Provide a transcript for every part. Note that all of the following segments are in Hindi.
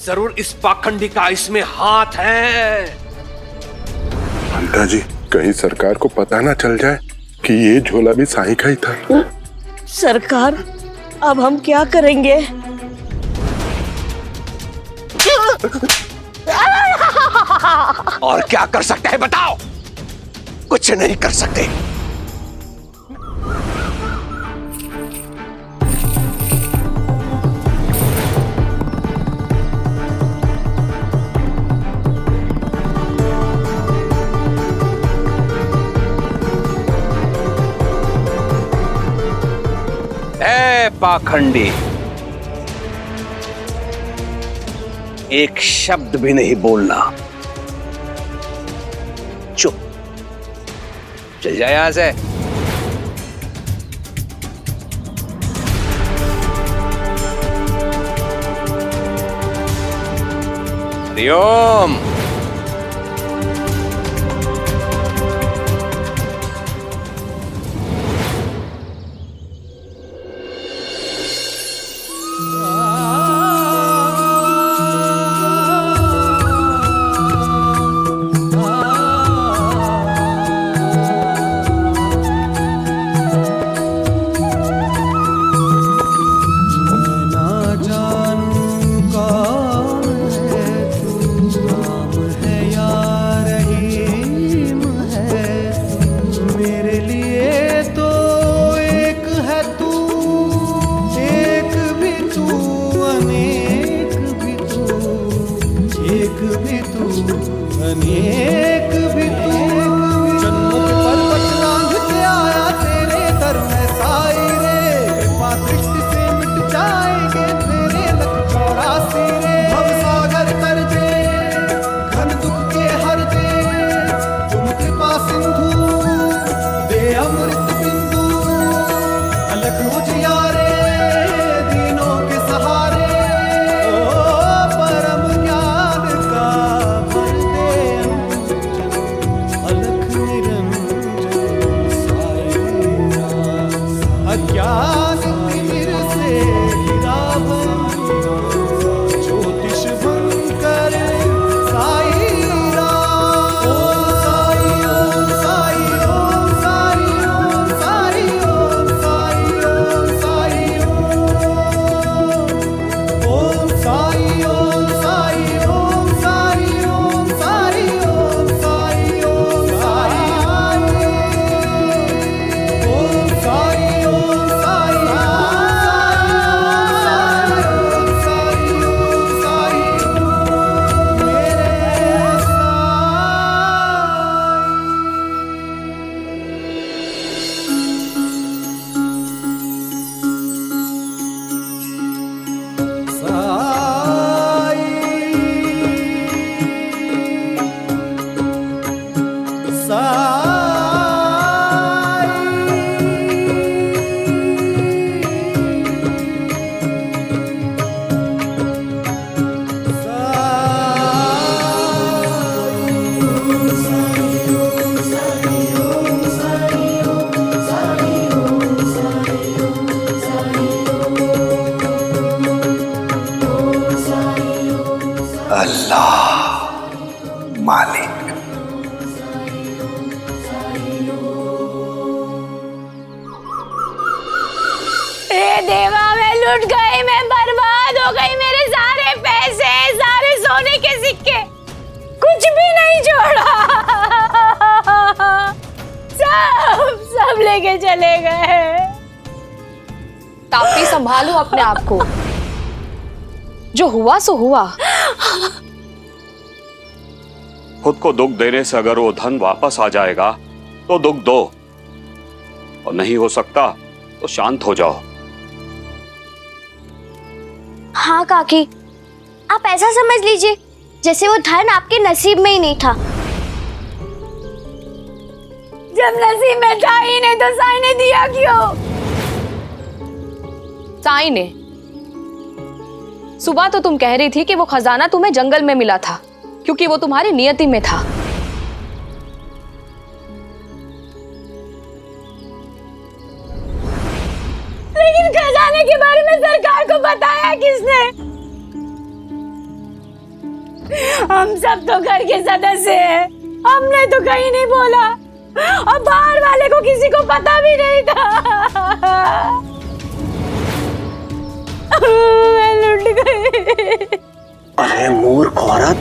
जरूर इस पाखंडी का इसमें हाथ है। पंडा जी, कहीं सरकार को पता ना चल जाए कि ये झोला भी साईं का ही था। सरकार, अब हम क्या करेंगे? और क्या कर सकते हैं बताओ? कुछ नहीं कर सकते। ए पाखंडी, एक शब्द भी नहीं बोलना। चुप, चल जाए यहां से। हरिओम। अल्लाह मालिक। देवा, मैं लुट गई, मैं बर्बाद हो गई। मेरे सारे पैसे, सारे सोने के सिक्के, कुछ भी नहीं छोड़ा। सब लेके चले गए। तापी, संभालो अपने आप को। जो हुआ सो हुआ। खुद को दुख देने से अगर वो धन वापस आ जाएगा तो दुख दो, और नहीं हो सकता तो शांत हो जाओ। हाँ काकी, आप ऐसा समझ लीजिए जैसे वो धन आपके नसीब में ही नहीं था। जब नसीब में था ही नहीं तो साईं ने दिया क्यों? साईं ने? सुबह तो तुम कह रही थी कि वो खजाना तुम्हें जंगल में मिला था क्योंकि वो तुम्हारी नियति में था। लेकिन खजाने के बारे में सरकार को बताया किसने? हम सब तो घर के सदस्य हैं, हमने तो कहीं नहीं बोला और बाहर वाले को किसी को पता भी नहीं था। मैं लुट गई। अरे मूर्ख औरत,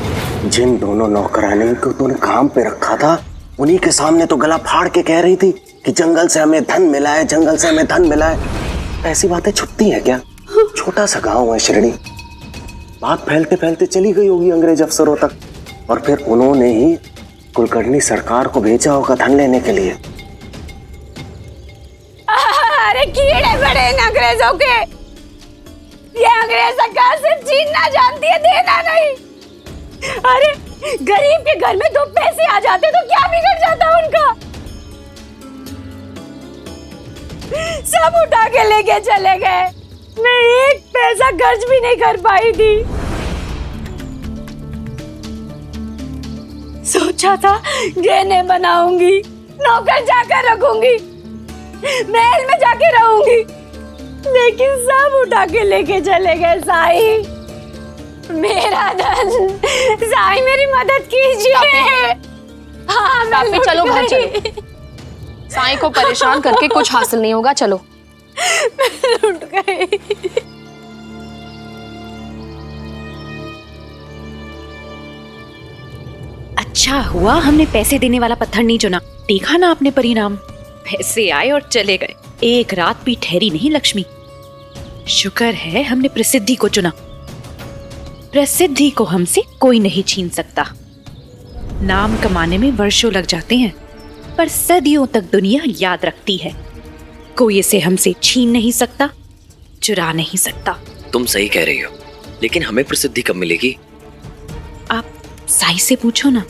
जिन दोनों नौकरानी को तूने काम पे रखा था उन्हीं के सामने तो गला फाड़ के कह रही थी कि जंगल से हमें धन मिला है, जंगल से हमें धन मिला है। ऐसी बातें छुपती हैं क्या? छोटा सा गांव है शिरडी। बात फैलते फैलते चली गई होगी अंग्रेज अफसरों तक और फिर उन्होंने ही कुलकर्णी सरकार को भेजा होगा धन लेने के लिए। अरे कीड़े पड़े इन अंग्रेजों के। ये अंग्रेज सरकार सिर्फ छीनना जानती है, देना नहीं। अरे गरीब के घर में 2 पैसे आ जाते तो क्या बिगड़ जाता उनका। सब उठा के लेके चले गए, मैं 1 पैसा खर्च भी नहीं कर पाई थी। सोचा था गहने बनाऊंगी, नौकर जाकर रखूंगी, महल में जाके रहूंगी, लेकिन सब उठा के लेके चले गए। साई मेरा धन, साई मेरी मदद कीजिए। हाँ काफी, चलो घर चलो। साई को परेशान करके कुछ हासिल नहीं होगा, चलो। मैं लुट गई। अच्छा हुआ हमने पैसे देने वाला पत्थर नहीं चुना। देखा ना आपने परिणाम, पैसे आए और चले गए। एक रात भी ठहरी नहीं लक्ष्मी। शुक्र है हमने प्रसिद्धि को चुना। प्रसिद्धि को हमसे कोई नहीं छीन सकता। नाम कमाने में वर्षों लग जाते हैं, पर सदियों तक दुनिया याद रखती है। कोई इसे हमसे छीन नहीं सकता, चुरा नहीं सकता। तुम सही कह रही हो, लेकिन हमें प्रसिद्धि कब मिलेगी? आप साई से पूछो ना।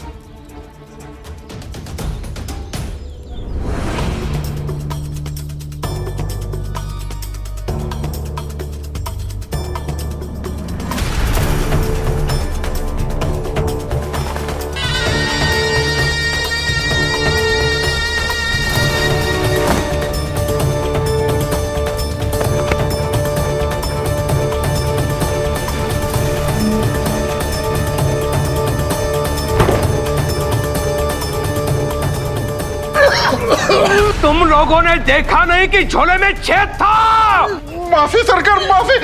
तुम लोगों ने देखा नहीं कि झोले में छेद था? माफी सरकार, माफी।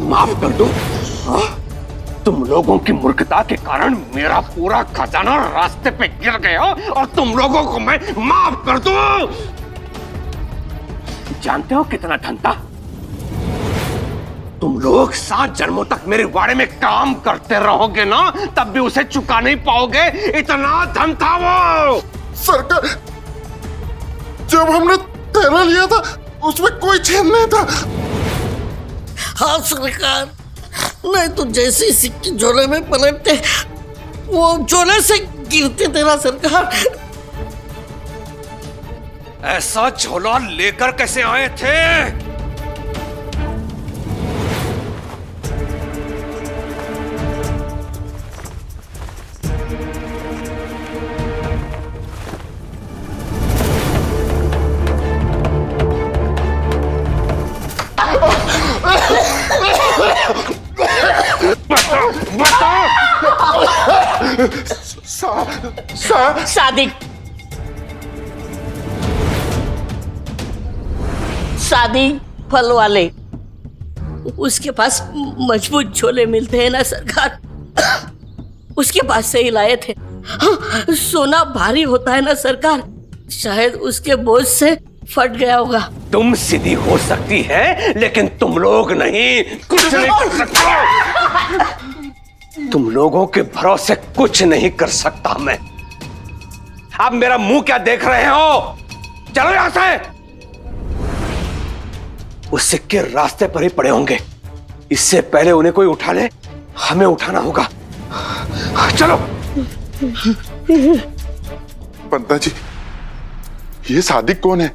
माफ कर दो। तुम लोगों की मूर्खता के कारण मेरा पूरा खजाना रास्ते पे गिर गया और तुम लोगों को मैं माफ कर दूं। जानते हो कितना धन था? तुम लोग 7 जन्मों तक मेरे वाड़े में काम करते रहोगे ना, तब भी उसे चुका नहीं पाओगे, इतना धन था वो। सरकार, जब हमने थैला लिया था उसमें कोई छेद नहीं था। हाँ सरकार, नहीं तो जैसे सिक्के झोले में पलटते वो झोले से गिरते थे ना सरकार। ऐसा झोला लेकर कैसे आए थे? सादिक फल वाले, उसके पास मजबूत झोले मिलते हैं ना सरकार, उसके पास से ही लाए थे। सोना भारी होता है ना सरकार, शायद उसके बोझ से फट गया होगा। तुम सीधी हो सकती है, लेकिन तुम लोग नहीं, कुछ नहीं कर सकते। तुम लोगों के भरोसे कुछ नहीं कर सकता मैं। अब मेरा मुंह क्या देख रहे हो? चलो यहां से। वो सिक्के रास्ते पर ही पड़े होंगे, इससे पहले उन्हें कोई उठा ले, हमें उठाना होगा। चलो। पंता जी, ये सादिक कौन है?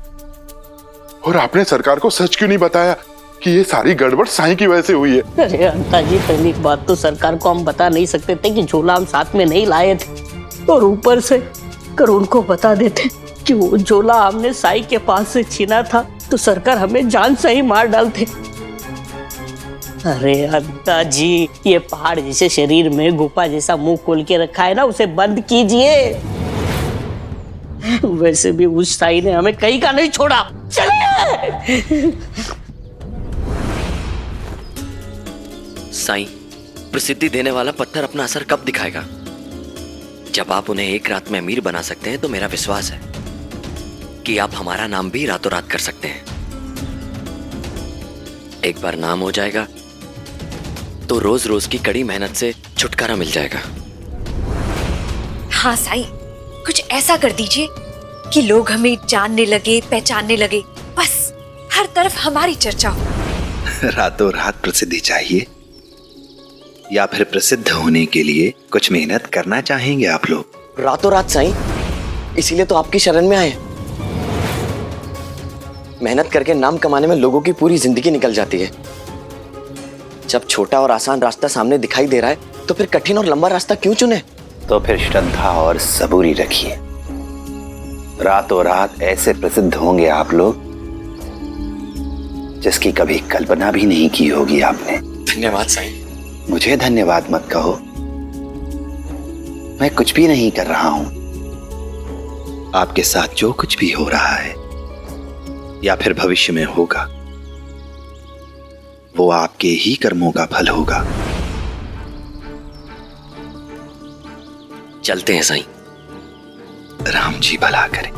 और आपने सरकार को सच क्यों नहीं बताया कि ये सारी गड़बड़ साईं की वजह से हुई है? अरे अंता जी, पहली बात तो सरकार को हम बता नहीं सकते थे कि झोला हम साथ में नहीं लाए थे, और ऊपर से अगर उनको बता देते कि वो झोला हमने साईं के पास से छीना था तो सरकार हमें जान से ही मार डालते। अरे अद्दा जी, ये पहाड़ जैसे शरीर में गुफा जैसा मुंह खोल के रखा है ना, उसे बंद कीजिए। वैसे भी उस साई ने हमें कहीं का नहीं छोड़ा। चलिए। साईं, प्रसिद्धि देने वाला पत्थर अपना असर कब दिखाएगा? जब आप उन्हें एक रात में अमीर बना सकते हैं तो मेरा विश्वास है कि आप हमारा नाम भी रातों रात कर सकते हैं। एक बार नाम हो जाएगा तो रोज रोज की कड़ी मेहनत से छुटकारा मिल जाएगा। हाँ साईं, कुछ ऐसा कर दीजिए कि लोग हमें जानने लगे, पहचानने लगे, बस हर तरफ हमारी चर्चा हो। रातों रात प्रसिद्धि चाहिए या फिर प्रसिद्ध होने के लिए कुछ मेहनत करना चाहेंगे आप लोग? रातों रात साईं, इसीलिए तो आपकी शरण में आए। मेहनत करके नाम कमाने में लोगों की पूरी जिंदगी निकल जाती है। जब छोटा और आसान रास्ता सामने दिखाई दे रहा है तो फिर कठिन और लंबा रास्ता क्यों चुने? तो फिर श्रद्धा और सबूरी रखिए। रातों रात ऐसे प्रसिद्ध होंगे आप लोग जिसकी कभी कल्पना भी नहीं की होगी आपने। धन्यवाद साईं। मुझे धन्यवाद मत कहो, मैं कुछ भी नहीं कर रहा हूं। आपके साथ जो कुछ भी हो रहा है या फिर भविष्य में होगा, वो आपके ही कर्मों का फल होगा। चलते हैं साईं। राम जी भला करे।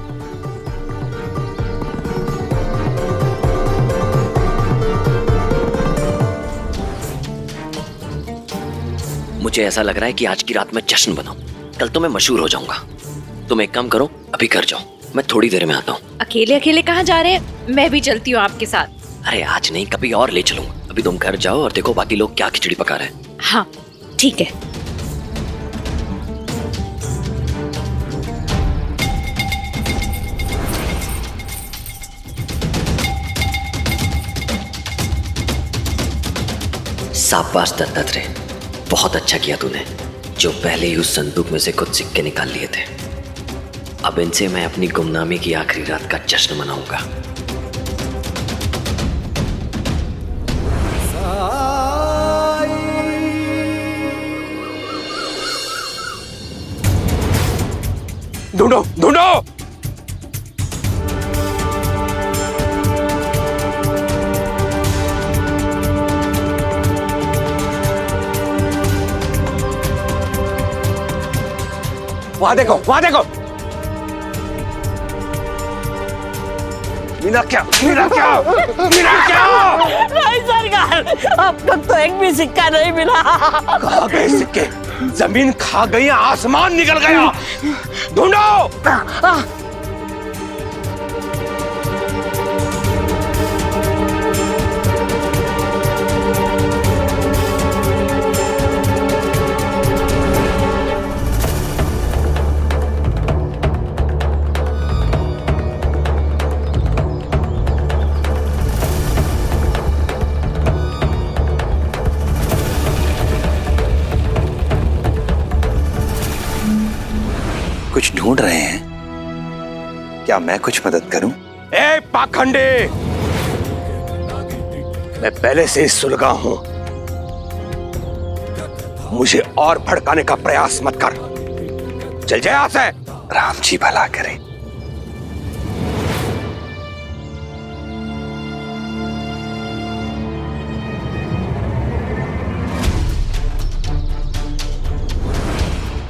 मुझे ऐसा लग रहा है कि आज की रात में जश्न बनाऊं, कल तो मैं मशहूर हो जाऊंगा। तुम एक काम करो, अभी घर जाओ, मैं थोड़ी देर में आता हूँ। अकेले अकेले कहाँ जा रहे हैं? मैं भी चलती हूँ आपके साथ। अरे आज नहीं, कभी और ले चलूंगा। अभी तुम घर जाओ और देखो बाकी लोग क्या खिचड़ी पका रहे हैं। हाँ ठीक है। शाबाश दत्तात्रेय, बहुत अच्छा किया तूने, जो पहले ही उस संदूक में से कुछ सिक्के निकाल लिए थे। अब इनसे मैं अपनी गुमनामी की आखिरी रात का जश्न मनाऊंगा। ढूंढो ढूंढो। वहां देखो, वहां देखो। मीना क्या, मीना क्या, मीना क्या? नहीं सरकार, अब तक तो एक भी सिक्का नहीं मिला। कहाँ गए सिक्के? जमीन खा गई, आसमान निकल गया। ढूंढो। कुछ ढूंढ रहे हैं क्या? मैं कुछ मदद करूं? ए पाखंडी, मैं पहले से ही सुलगा हूं, मुझे और भड़काने का प्रयास मत कर। चल जाए यहां से। राम जी भला करे।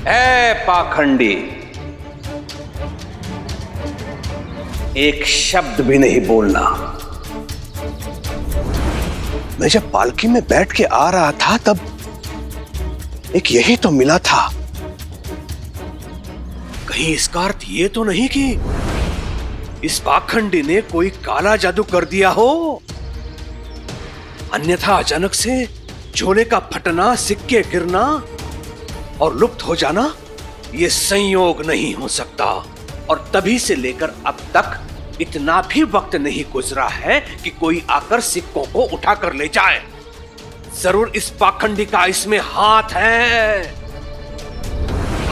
ए पाखंडी, एक शब्द भी नहीं बोलना। मैं जब पालकी में बैठ के आ रहा था तब एक यही तो मिला था। कहीं इसका अर्थ ये तो नहीं कि इस पाखंडी ने कोई काला जादू कर दिया हो? अन्यथा अचानक से झोले का फटना, सिक्के गिरना और लुप्त हो जाना ये संयोग नहीं हो सकता। और तभी से लेकर अब तक इतना भी वक्त नहीं गुजरा है कि कोई आकर सिक्कों को उठा कर ले जाए। जरूर इस पाखंडी का इसमें हाथ है।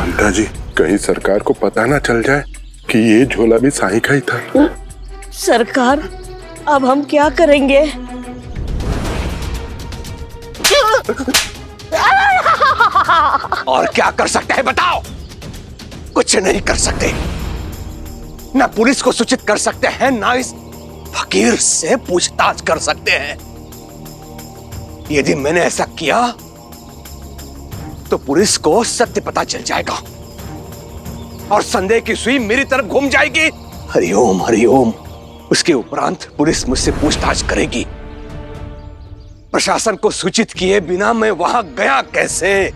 अंता जी, कहीं सरकार को पता ना चल जाए कि ये झोला भी साईं का ही था। सरकार, अब हम क्या करेंगे? और क्या कर सकते हैं बताओ? कुछ नहीं कर सकते। ना पुलिस को सूचित कर सकते हैं, ना इस फकीर से पूछताछ कर सकते हैं। यदि मैंने ऐसा किया तो पुलिस को सत्य पता चल जाएगा और संदेह की सुई मेरी तरफ घूम जाएगी। हरिओम हरिओम। उसके उपरांत पुलिस मुझसे पूछताछ करेगी। प्रशासन को सूचित किए बिना मैं वहां गया कैसे?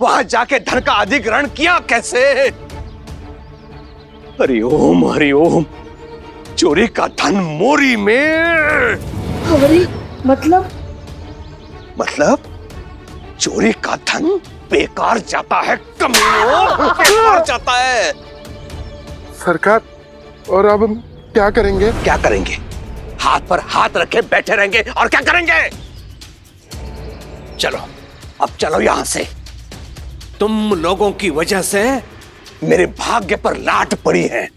वहां जाके धन का अधिग्रहण किया कैसे? हरिओम हरिओम। चोरी का धन मोरी में। मतलब चोरी का धन बेकार जाता है कमीनों, बेकार जाता है। सरकार, और अब हम क्या करेंगे? क्या करेंगे? हाथ पर हाथ रखे बैठे रहेंगे और क्या करेंगे? चलो, अब चलो यहां से। तुम लोगों की वजह से मेरे भाग्य पर लाट पड़ी है।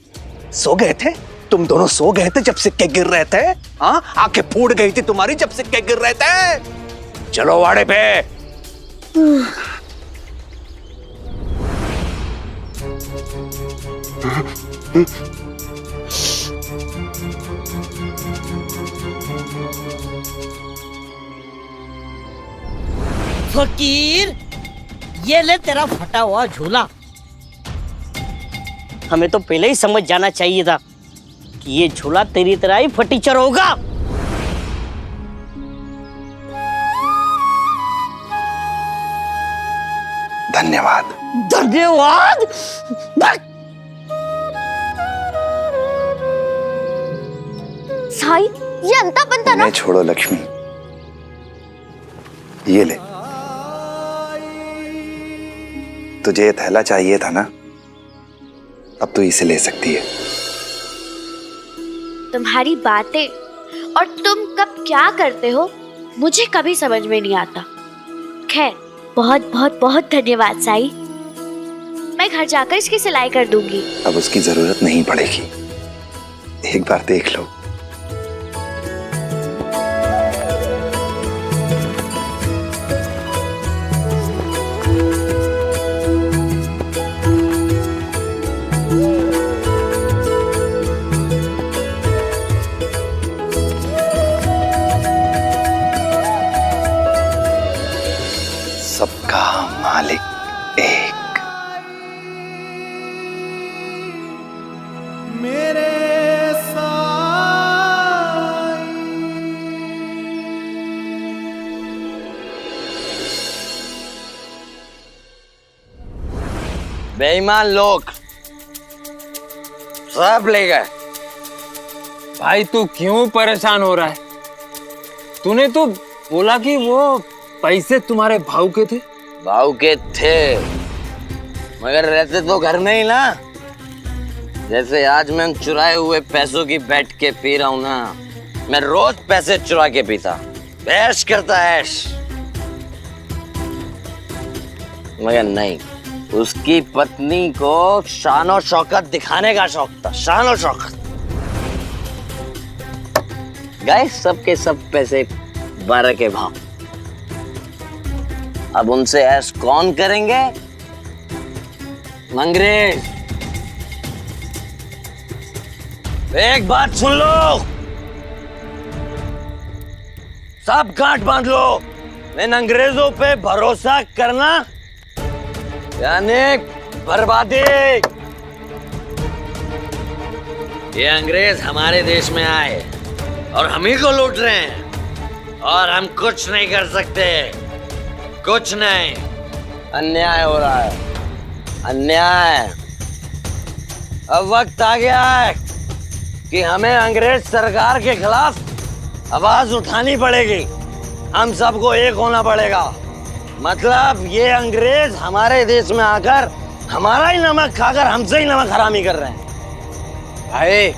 सो गए थे तुम दोनों, सो गए थे जब सिक्के गिर रहे थे। हाँ, आंखें फूट गई थी तुम्हारी जब सिक्के गिर रहे थे। चलो वाड़े पे। फकीर, ये ले तेरा फटा हुआ झूला। हमें तो पहले ही समझ जाना चाहिए था कि ये झूला तेरी तरह ही फटीचर होगा। धन्यवाद। धन्यवाद? साई, ये अंता बनता ना। मैं छोड़ो लक्ष्मी, ये ले। तुझे ये थैला चाहिए था ना, अब तू इसे ले सकती है। तुम्हारी बातें और तुम कब क्या करते हो मुझे कभी समझ में नहीं आता। खैर, बहुत बहुत बहुत धन्यवाद साई। मैं घर जाकर इसकी सिलाई कर दूंगी। अब उसकी जरूरत नहीं पड़ेगी, एक बार देख लो। सबका मालिक एक। मेरे बेईमान लोग सब ले गए। भाई तू क्यों परेशान हो रहा है? तूने तो बोला कि वो पैसे तुम्हारे भाऊ के थे। भाऊ के थे, मगर रहते तो घर में ही ना। जैसे आज मैं चुराए हुए पैसों की बैठ के पी रहा हूं ना, मैं रोज पैसे चुरा के पीता, ऐश करता ऐश। मगर नहीं, उसकी पत्नी को शान और शौकत दिखाने का शौक था, शान और शौकत। गए सबके सब पैसे 12 के भाव। अब उनसे ऐश कौन करेंगे? अंग्रेज। एक बात सुन लो, सब गांठ बांध लो। इन अंग्रेजों पे भरोसा करना यानी बर्बादी। ये अंग्रेज हमारे देश में आए और हम ही को लूट रहे हैं और हम कुछ नहीं कर सकते, कुछ नहीं। अन्याय हो रहा है, अन्याय। अब वक्त आ गया है कि हमें अंग्रेज सरकार के खिलाफ आवाज उठानी पड़ेगी। हम सबको एक होना पड़ेगा। मतलब ये अंग्रेज हमारे देश में आकर हमारा ही नमक खाकर हमसे ही नमक हरामी कर रहे हैं। भाई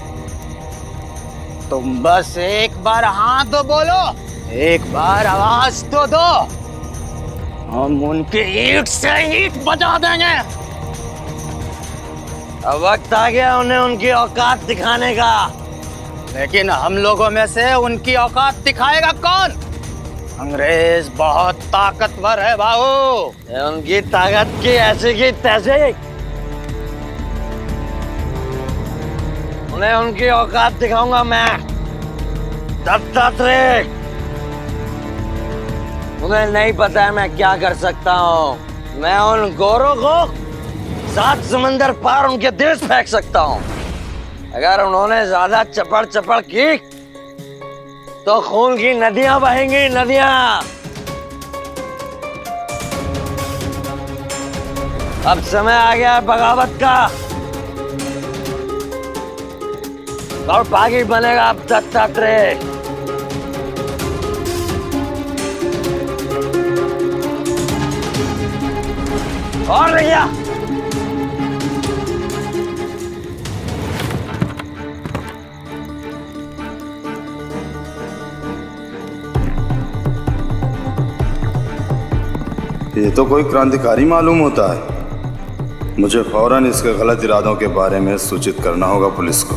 तुम बस एक बार हाँ तो बोलो, एक बार आवाज तो दो, हम उनकी ईंट से ईंट बजा देंगे। अब वक्त आ गया उन्हें उनकी औकात दिखाने का। लेकिन हम लोगों में से उनकी औकात दिखाएगा कौन? अंग्रेज बहुत ताकतवर है बाबू। उनकी ताकत की ऐसी की तैसी, उन्हें उनकी औकात दिखाऊंगा मैं। दत्तात्रेय, उन्हें नहीं पता है मैं क्या कर सकता हूँ। मैं उन गोरों को 7 समंदर पार उनके दिल फेंक सकता हूँ। अगर उन्होंने ज्यादा चपड़ चपड़ की तो खून की नदियां बहेंगी, नदियां। अब समय आ गया है बगावत का, और बागी बनेगा अब दत्तात्रेय। और भैया ये तो कोई क्रांतिकारी मालूम होता है। मुझे फौरन इसके गलत इरादों के बारे में सूचित करना होगा पुलिस को।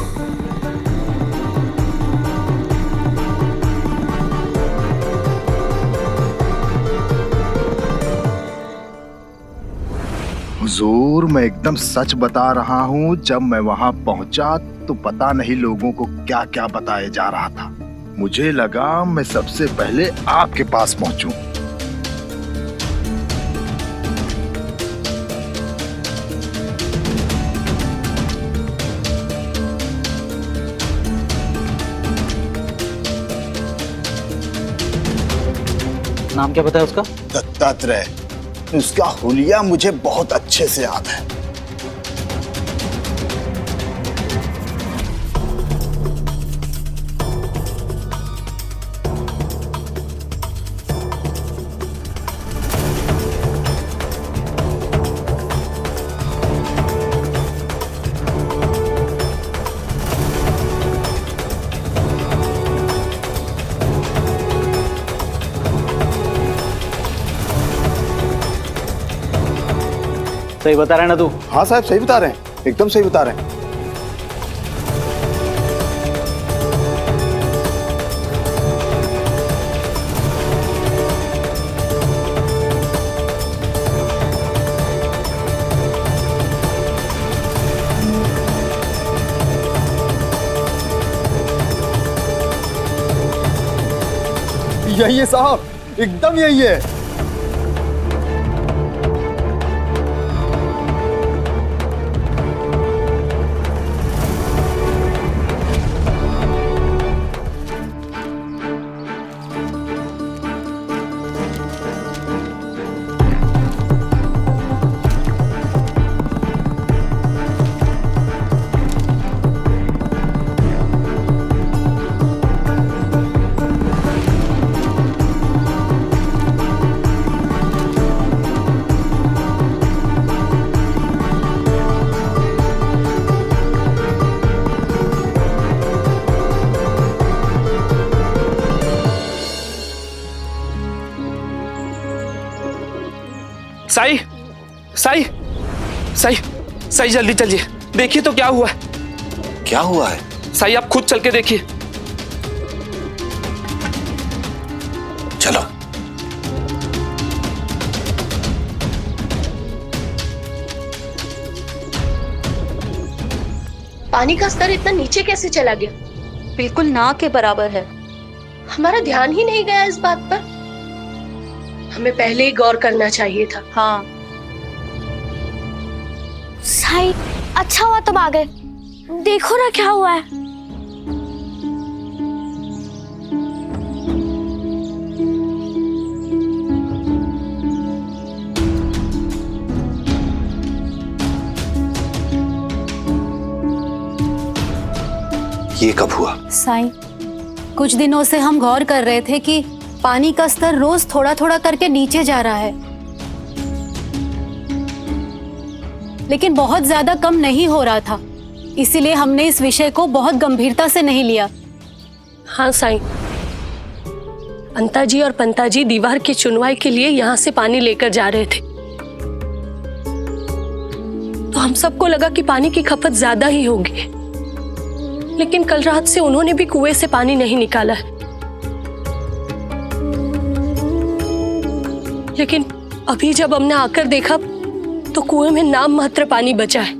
हुजूर, मैं एकदम सच बता रहा हूँ। जब मैं वहां पहुंचा तो पता नहीं लोगों को क्या क्या बताया जा रहा था। मुझे लगा मैं सबसे पहले आपके पास पहुंचूं। नाम क्या बताया उसका? दत्तात्रेय। उसका हुलिया मुझे बहुत अच्छे से याद है। सही बता रहे हैं ना तू? हाँ साहब, सही बता रहे हैं, एकदम सही बता रहे हैं। यही है साहब, एकदम यही है। साई, साई, साई, साई जल्दी चलिए, देखिए तो क्या हुआ है। क्या हुआ है? साई आप खुद चल के देखिए। चलो। पानी का स्तर इतना नीचे कैसे चला गया? बिल्कुल ना के बराबर है। हमारा ध्यान ही नहीं गया इस बात पर। हमें पहले ही गौर करना चाहिए था। हाँ साई, अच्छा हुआ तुम आ गए। देखो ना क्या हुआ है। ये कब हुआ? साई, कुछ दिनों से हम गौर कर रहे थे कि पानी का स्तर रोज थोड़ा थोड़ा करके नीचे जा रहा है, लेकिन बहुत ज्यादा कम नहीं हो रहा था। इसीलिए हमने इस विषय को बहुत गंभीरता से नहीं लिया। हाँ साईं, अंताजी और पंताजी दीवार की चुनवाई के लिए यहाँ से पानी लेकर जा रहे थे, तो हम सबको लगा कि पानी की खपत ज्यादा ही होगी। लेकिन कल रात से उन्होंने भी कुएं से पानी नहीं निकाला है। लेकिन अभी जब हमने आकर देखा तो कुएं में नाम मात्र पानी बचा है।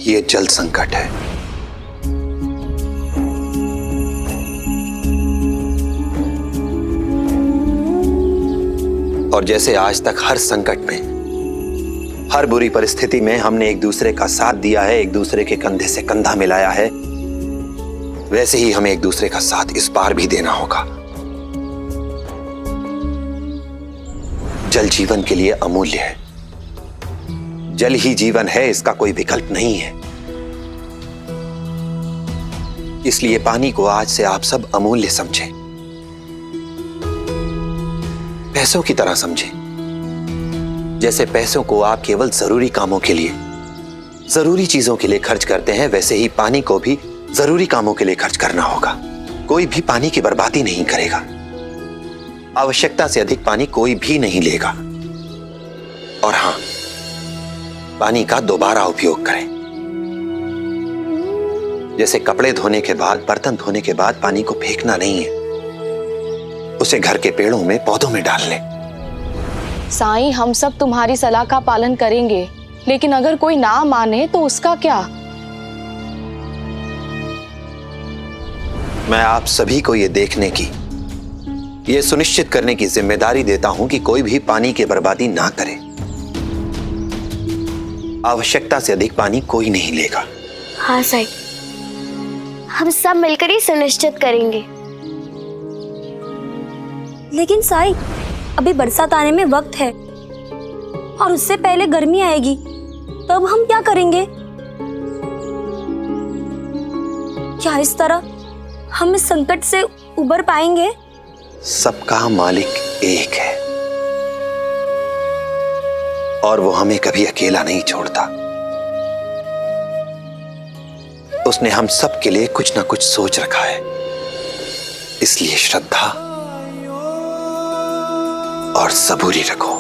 ये जल संकट है। और जैसे आज तक हर संकट में, हर बुरी परिस्थिति में हमने एक दूसरे का साथ दिया है, एक दूसरे के कंधे से कंधा मिलाया है, वैसे ही हमें एक दूसरे का साथ इस बार भी देना होगा। जल जीवन के लिए अमूल्य है। जल ही जीवन है, इसका कोई विकल्प नहीं है। इसलिए पानी को आज से आप सब अमूल्य समझें, पैसों की तरह समझें। जैसे पैसों को आप केवल जरूरी कामों के लिए, जरूरी चीजों के लिए खर्च करते हैं, वैसे ही पानी को भी जरूरी कामों के लिए खर्च करना होगा। कोई भी पानी की बर्बादी नहीं करेगा। आवश्यकता से अधिक पानी कोई भी नहीं लेगा। और हां, पानी का दोबारा उपयोग करें। जैसे कपड़े धोने के बाद, बर्तन धोने के बाद पानी को फेंकना नहीं है, उसे घर के पेड़ों में, पौधों में डाल लें। साईं, हम सब तुम्हारी सलाह का पालन करेंगे, लेकिन अगर कोई ना माने तो उसका क्या? मैं आप सभी को ये देखने की, ये सुनिश्चित करने की जिम्मेदारी देता हूं कि कोई भी पानी की बर्बादी ना करे। आवश्यकता से अधिक पानी कोई नहीं लेगा। हाँ साईं, हम सब मिलकर ही सुनिश्चित करेंगे। लेकिन साईं, अभी बरसात आने में वक्त है और उससे पहले गर्मी आएगी, तब हम क्या करेंगे? क्या इस तरह हम इस संकट से उबर पाएंगे? सबका मालिक एक है और वो हमें कभी अकेला नहीं छोड़ता। उसने हम सब के लिए कुछ ना कुछ सोच रखा है। इसलिए श्रद्धा और सबूरी रखो।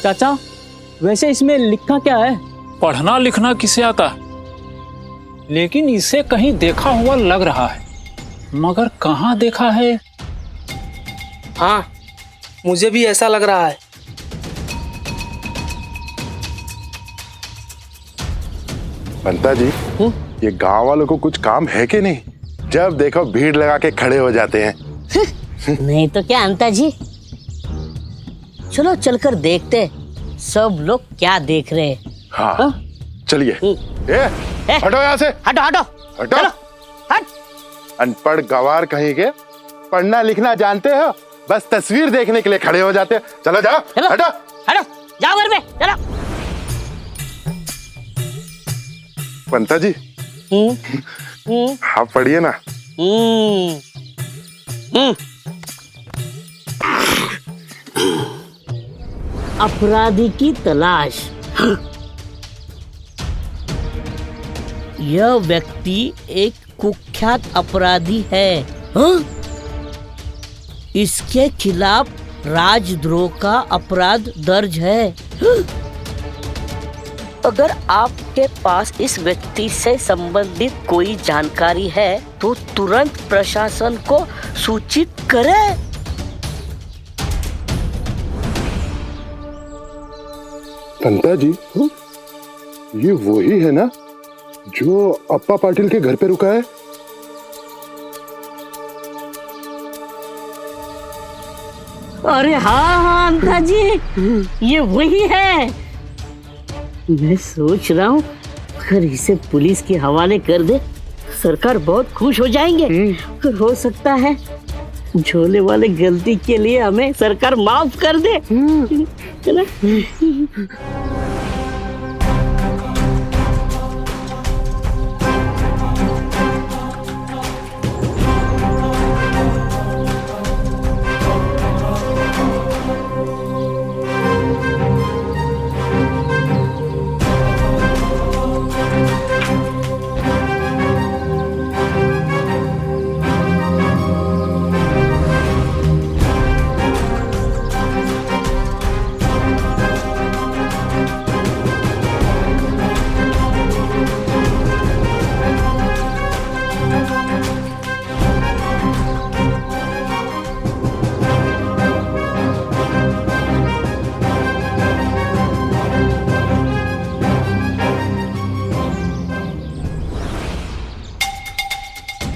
चाचा, वैसे इसमें लिखा क्या है? पढ़ना लिखना किसे आता है, लेकिन इसे कहीं देखा हुआ लग रहा है, मगर कहाँ देखा है? हाँ, मुझे भी ऐसा लग रहा है। बंता जी, ये गांव वालों को कुछ काम है कि नहीं? जब देखो भीड़ लगा के खड़े हो जाते हैं। नहीं तो क्या अंता जी, चलो चलकर देखते सब लोग क्या देख रहे हैं। हाँ, चलिए। हटो यहाँ से। हटो हटो हटो। हट। अनपढ़ गवार कहीं के, पढ़ना लिखना जानते हो, बस तस्वीर देखने के लिए खड़े हो जाते हैं। चलो जाओ, हटो हटो, जाओ घर में, चलो। पंता जी, आप पढ़िए ना। अपराधी की तलाश। यह व्यक्ति एक कुख्यात अपराधी है। इसके खिलाफ राजद्रोह का अपराध दर्ज है। अगर आपके पास इस व्यक्ति से संबंधित कोई जानकारी है तो तुरंत प्रशासन को सूचित करें। पंता जी, ये वही है ना जो अप्पा पाटिल के घर पे रुका है? अरे हाँ अंता जी, ये वही है। मैं सोच रहा हूँ अगर इसे पुलिस के हवाले कर दे, सरकार बहुत खुश हो जाएंगे। और हो सकता है झोले वाले गलती के लिए हमें सरकार माफ कर दे, है ना?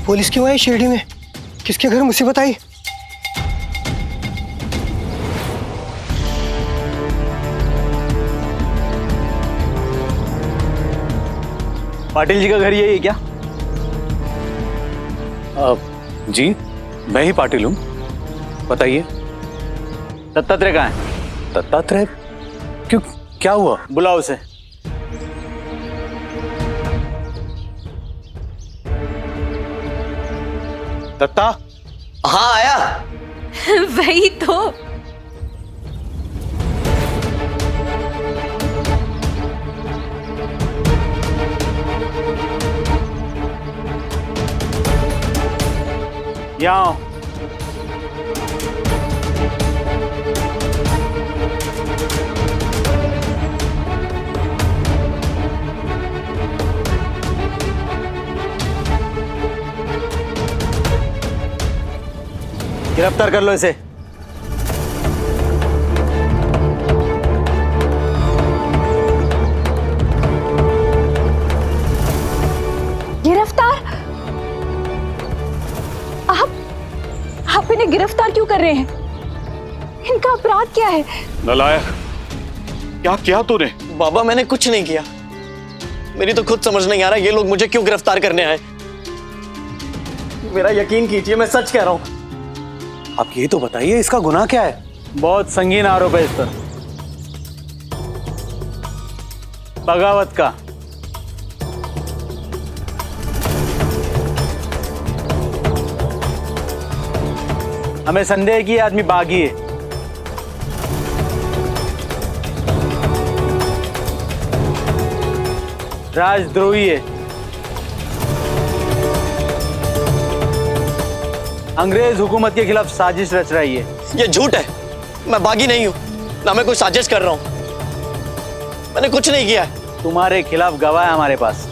पुलिस क्यों आई शिरडी में? किसके घर मुसीबत आई? पाटिल जी का घर यही है क्या? जी मैं ही पाटिल हूँ, बताइए। दत्तात्रेय कहाँ है? दत्तात्रेय? क्यों, क्या हुआ? बुलाओ उसे। दत्ता? हाँ आया। वही तो। यहाँ आओ। गिरफ्तार कर लो इसे। गिरफ्तार? आप इन्हें गिरफ्तार क्यों कर रहे हैं? इनका अपराध क्या है? नालायक, क्या किया तूने? बाबा मैंने कुछ नहीं किया। मेरी तो खुद समझ नहीं आ रहा ये लोग मुझे क्यों गिरफ्तार करने आए। मेरा यकीन कीजिए, मैं सच कह रहा हूं। आप ये तो बताइए इसका गुनाह क्या है? बहुत संगीन आरोप है इस पर, बगावत का। हमें संदेह है कि ये आदमी बागी है। राजद्रोही है, अंग्रेज हुकूमत के खिलाफ साजिश रच रही है। ये झूठ है, मैं बागी नहीं हूं, ना मैं कोई साजिश कर रहा हूं। मैंने कुछ नहीं किया है। तुम्हारे खिलाफ गवाह है हमारे पास।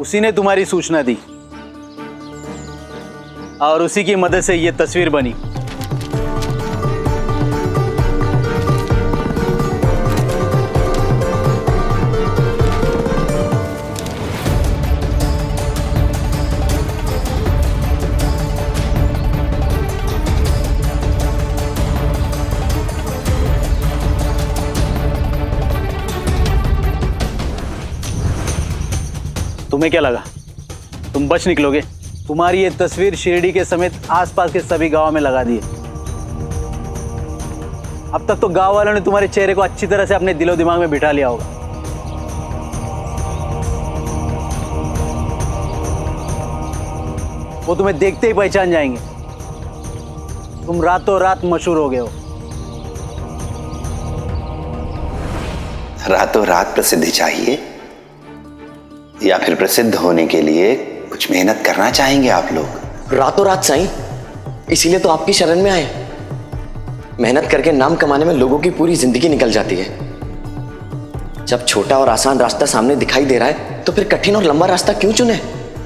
उसी ने तुम्हारी सूचना दी और उसी की मदद से ये तस्वीर बनी। तुम्हें क्या लगा तुम बच निकलोगे? तुम्हारी ये तस्वीर शिरडी के समेत आसपास के सभी गांवों में लगा दी है। अब तक तो गांव वालों ने तुम्हारे चेहरे को अच्छी तरह से अपने दिलो दिमाग में बिठा लिया होगा। वो तुम्हें देखते ही पहचान जाएंगे। तुम रातों रात मशहूर हो गए हो। रातों रात प्रसिद्धि चाहिए या फिर प्रसिद्ध होने के लिए कुछ मेहनत करना चाहेंगे आप लोग? रातों रात साईं, इसीलिए तो आपकी शरण में आए। मेहनत करके नाम कमाने में लोगों की पूरी जिंदगी निकल जाती है। जब छोटा और आसान रास्ता सामने दिखाई दे रहा है तो फिर कठिन और लंबा रास्ता क्यों चुने?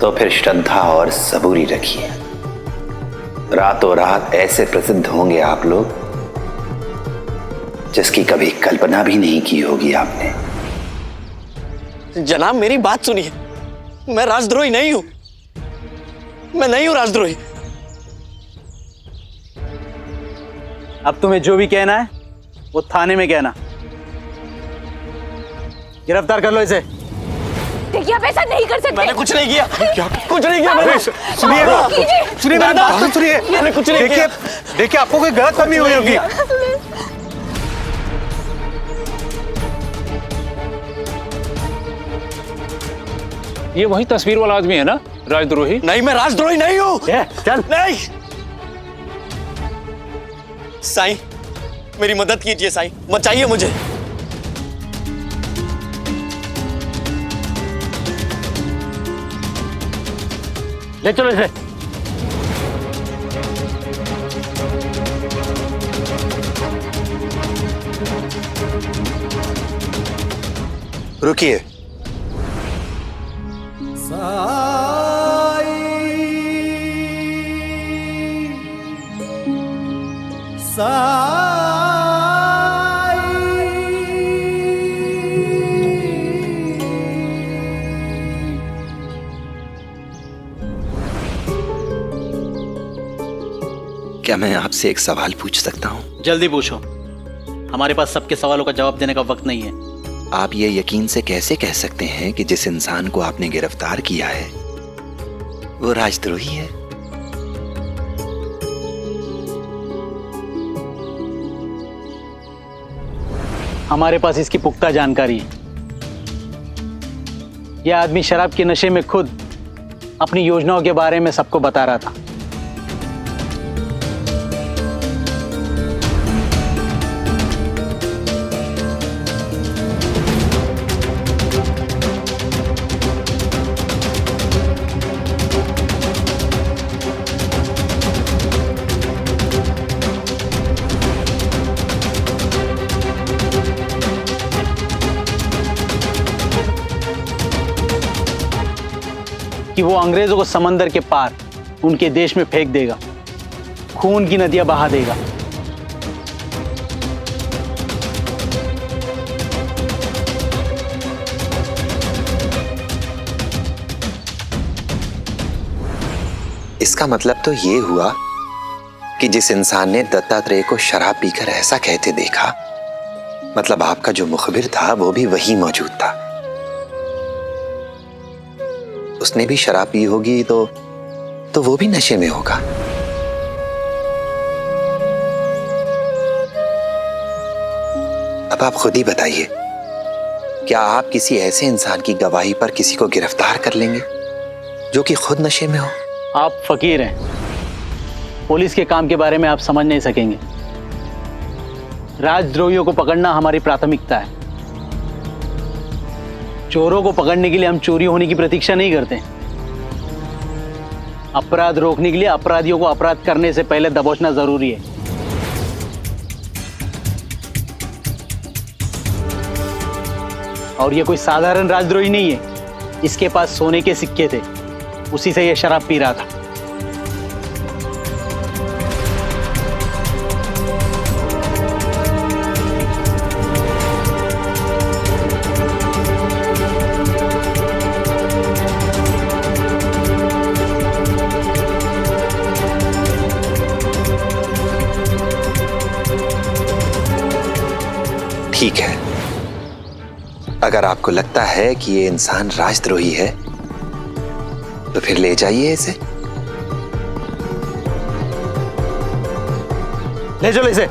तो फिर श्रद्धा और सबूरी रखिए। रातों रात ऐसे प्रसिद्ध होंगे आप लोग जिसकी कभी कल्पना भी नहीं की होगी आपने। जनाब मेरी बात सुनिए, मैं राजद्रोही नहीं हूं। मैं नहीं हूं राजद्रोही। अब तुम्हें जो भी कहना है वो थाने में कहना। गिरफ्तार कर लो इसे। देखिए आप ऐसा नहीं कर सकते। मैंने कुछ नहीं किया। क्या? कुछ नहीं किया मैंने। सुनिए मेरी बात तो सुनिए। मैंने कुछ नहीं किया। देखिए आपको कोई गलत फहमी हुई होगी। ये वही तस्वीर वाला आदमी है ना, राजद्रोही? नहीं, मैं राजद्रोही नहीं हूं। चल। नहीं साईं, मेरी मदद कीजिए साईं, बचाइए मुझे। ले चलो इसे। रुकिए। क्या मैं आपसे एक सवाल पूछ सकता हूँ? जल्दी पूछो, हमारे पास सबके सवालों का जवाब देने का वक्त नहीं है। आप ये यकीन से कैसे कह सकते हैं कि जिस इंसान को आपने गिरफ्तार किया है वो राजद्रोही है? हमारे पास इसकी पुख्ता जानकारी है। यह आदमी शराब के नशे में खुद अपनी योजनाओं के बारे में सबको बता रहा था। कि वो अंग्रेजों को समंदर के पार उनके देश में फेंक देगा, खून की नदियां बहा देगा। इसका मतलब तो ये हुआ कि जिस इंसान ने दत्तात्रेय को शराब पीकर ऐसा कहते देखा, मतलब आपका जो मुखबिर था वो भी वही मौजूद था। उसने भी शराब पी होगी तो वो भी नशे में होगा। अब आप खुद ही बताइए, क्या आप किसी ऐसे इंसान की गवाही पर किसी को गिरफ्तार कर लेंगे जो कि खुद नशे में हो? आप फकीर हैं, पुलिस के काम के बारे में आप समझ नहीं सकेंगे। राजद्रोहियों को पकड़ना हमारी प्राथमिकता है। चोरों को पकड़ने के लिए हम चोरी होने की प्रतीक्षा नहीं करते। अपराध रोकने के लिए अपराधियों को अपराध करने से पहले दबोचना जरूरी है। और ये कोई साधारण राजद्रोही नहीं है, इसके पास सोने के सिक्के थे, उसी से ये शराब पी रहा था। ठीक है, अगर आपको लगता है कि ये इंसान राजद्रोही है तो फिर ले जाइए इसे। ले चलो इसे।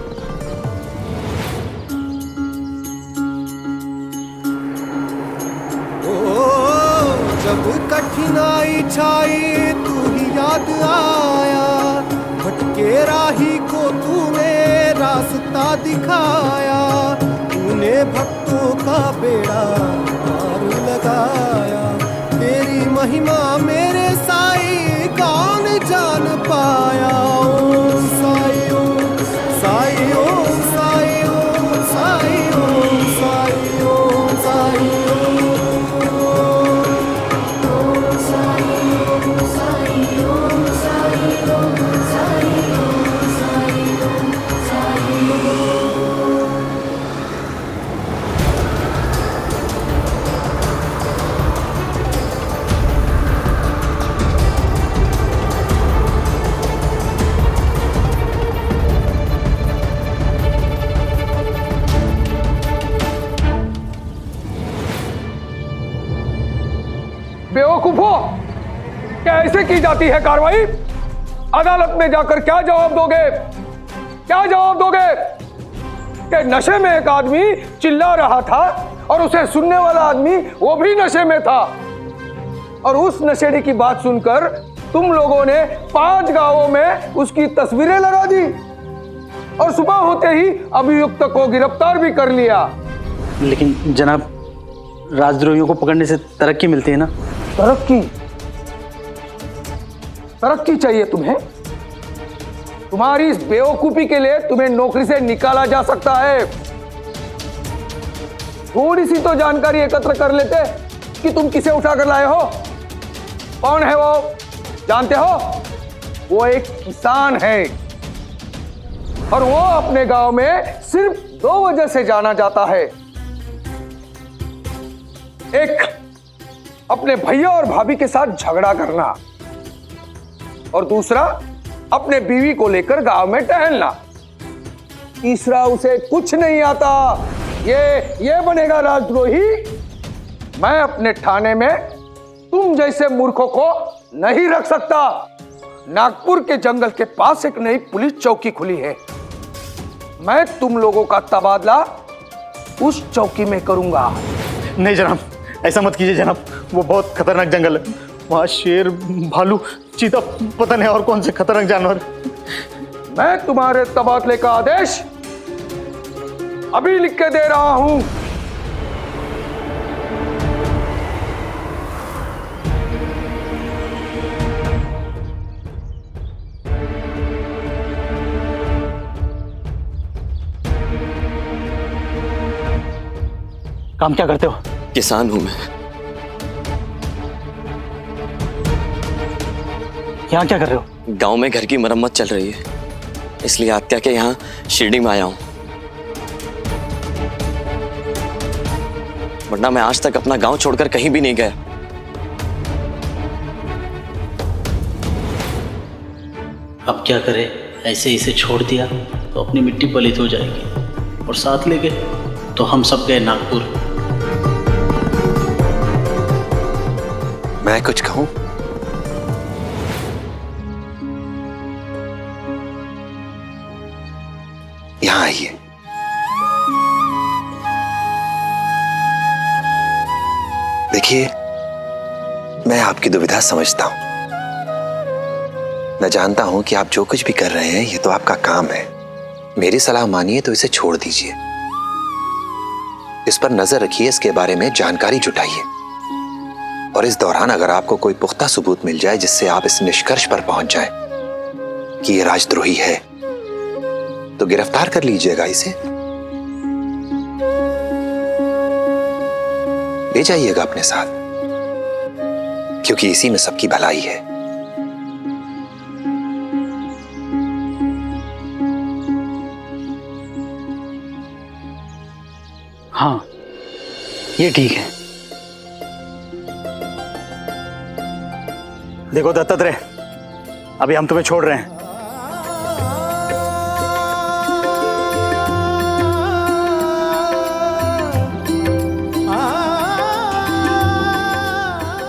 जब कठिनाई छाई तू ही याद आया, भटके राही को तूने रास्ता दिखाया, तूने भक्तों का बेड़ा पार लगाया। तेरी महिमा मेरे साईं कौन जान पाया। ओम साई ओम साई ओम साई ओम साई ओम साई ओम साई बेवकूफों, क्या ऐसे की जाती है कार्रवाई? अदालत में जाकर क्या जवाब दोगे? क्या जवाब दोगे कि नशे में एक आदमी चिल्ला रहा था और उसे सुनने वाला आदमी वो भी नशे में था, और उस नशेड़ी की बात सुनकर तुम लोगों ने 5 गांवों में उसकी तस्वीरें लगा दी और सुबह होते ही अभियुक्त को गिरफ्तार भी कर लिया। लेकिन जनाब, राजद्रोहियों को पकड़ने से तरक्की मिलती है ना? तरक्की? तरक्की चाहिए तुम्हें? तुम्हारी इस बेवकूफी के लिए तुम्हें नौकरी से निकाला जा सकता है। थोड़ी सी तो जानकारी एकत्र कर लेते कि तुम किसे उठाकर लाए हो। कौन है वो, जानते हो? वो एक किसान है और वो अपने गांव में सिर्फ 2 वजह से जाना जाता है। एक, अपने भैया और भाभी के साथ झगड़ा करना, और दूसरा अपने बीवी को लेकर गांव में टहलना। तीसरा, उसे कुछ नहीं आता, ये बनेगा राजद्रोही। मैं अपने थाने में तुम जैसे मूर्खों को नहीं रख सकता। नागपुर के जंगल के पास एक नई पुलिस चौकी खुली है, मैं तुम लोगों का तबादला उस चौकी में करूंगा। नहीं जनाब, ऐसा मत कीजिए जनाब, वो बहुत खतरनाक जंगल है। वहाँ शेर, भालू, चीता, पता नहीं और कौन से खतरनाक जानवर। मैं तुम्हारे तबादले का आदेश अभी लिख के दे रहा हूं। काम क्या करते हो? किसान हूं मैं। यहाँ क्या कर रहे हो? गांव में घर की मरम्मत चल रही है, इसलिए आत्या के यहाँ शिरडी में आया हूं। वरना मैं आज तक अपना गांव छोड़कर कहीं भी नहीं गया। अब क्या करे, ऐसे इसे छोड़ दिया तो अपनी मिट्टी पलीत हो जाएगी, और साथ ले गए तो हम सब गए नागपुर। मैं कुछ कहूं? यहां आइए। देखिए, मैं आपकी दुविधा समझता हूं। मैं जानता हूं कि आप जो कुछ भी कर रहे हैं ये तो आपका काम है। मेरी सलाह मानिए तो इसे छोड़ दीजिए। इस पर नजर रखिए, इसके बारे में जानकारी जुटाइए, और इस दौरान अगर आपको कोई पुख्ता सबूत मिल जाए जिससे आप इस निष्कर्ष पर पहुंच जाएं कि ये राजद्रोही है, तो गिरफ्तार कर लीजिएगा इसे। ले जाइएगा अपने साथ, क्योंकि इसी में सबकी भलाई है। हाँ, ये ठीक है। देखो दत्तात्रेय, अभी हम तुम्हें छोड़ रहे हैं।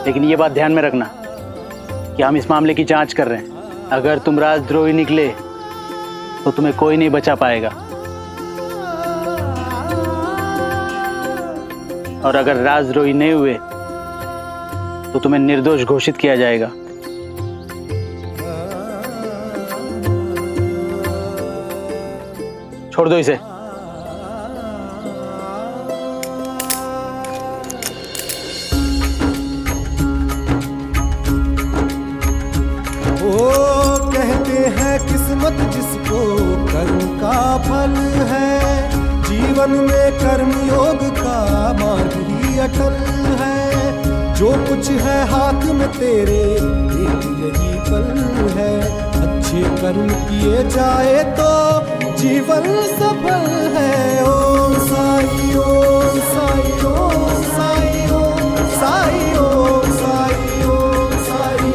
लेकिन ये बात ध्यान में रखना कि हम इस मामले की जांच कर रहे हैं। अगर तुम राजद्रोही निकले तो तुम्हें कोई नहीं बचा पाएगा, और अगर राजद्रोही नहीं हुए तो तुम्हें निर्दोष घोषित किया जाएगा। छोड़ दो इसे। किस्मत जिसको कर्म का फल है, जीवन में कर्मयोग का मार्ग ही अटल है। जो कुछ है हाथ में तेरे एक यही पल है, अच्छे कर्म किए जाए तो जीवन सफल है। ओम साई ओम साई ओम साई ओम साई ओम साई ओम साई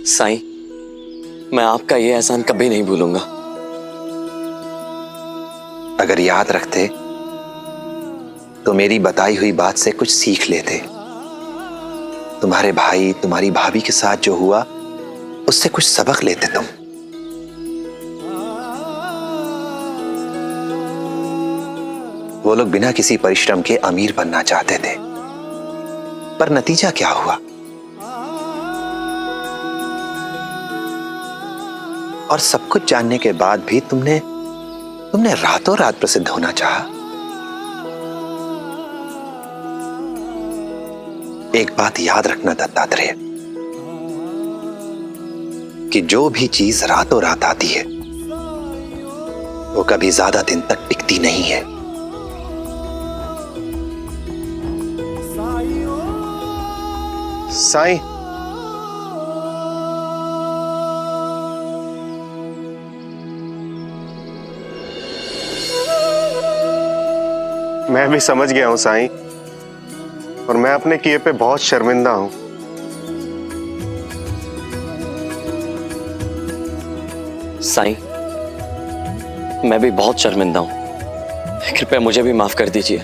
साईं, मैं आपका ये एहसान कभी नहीं भूलूंगा। अगर याद रखते तो मेरी बताई हुई बात से कुछ सीख लेते। तुम्हारे भाई, तुम्हारी भाभी के साथ जो हुआ उससे कुछ सबक लेते तुम। वो लोग बिना किसी परिश्रम के अमीर बनना चाहते थे, पर नतीजा क्या हुआ? और सब कुछ जानने के बाद भी तुमने रातों रात प्रसिद्ध होना चाहा। एक बात याद रखना दत्तात्रेय, कि जो भी चीज रातों रात आती है वो कभी ज्यादा दिन तक टिकती नहीं है। साईं, मैं भी समझ गया हूँ साईं, और मैं अपने किए पे बहुत शर्मिंदा हूँ। साईं, मैं भी बहुत शर्मिंदा हूँ, कृपया मुझे भी माफ कर दीजिए।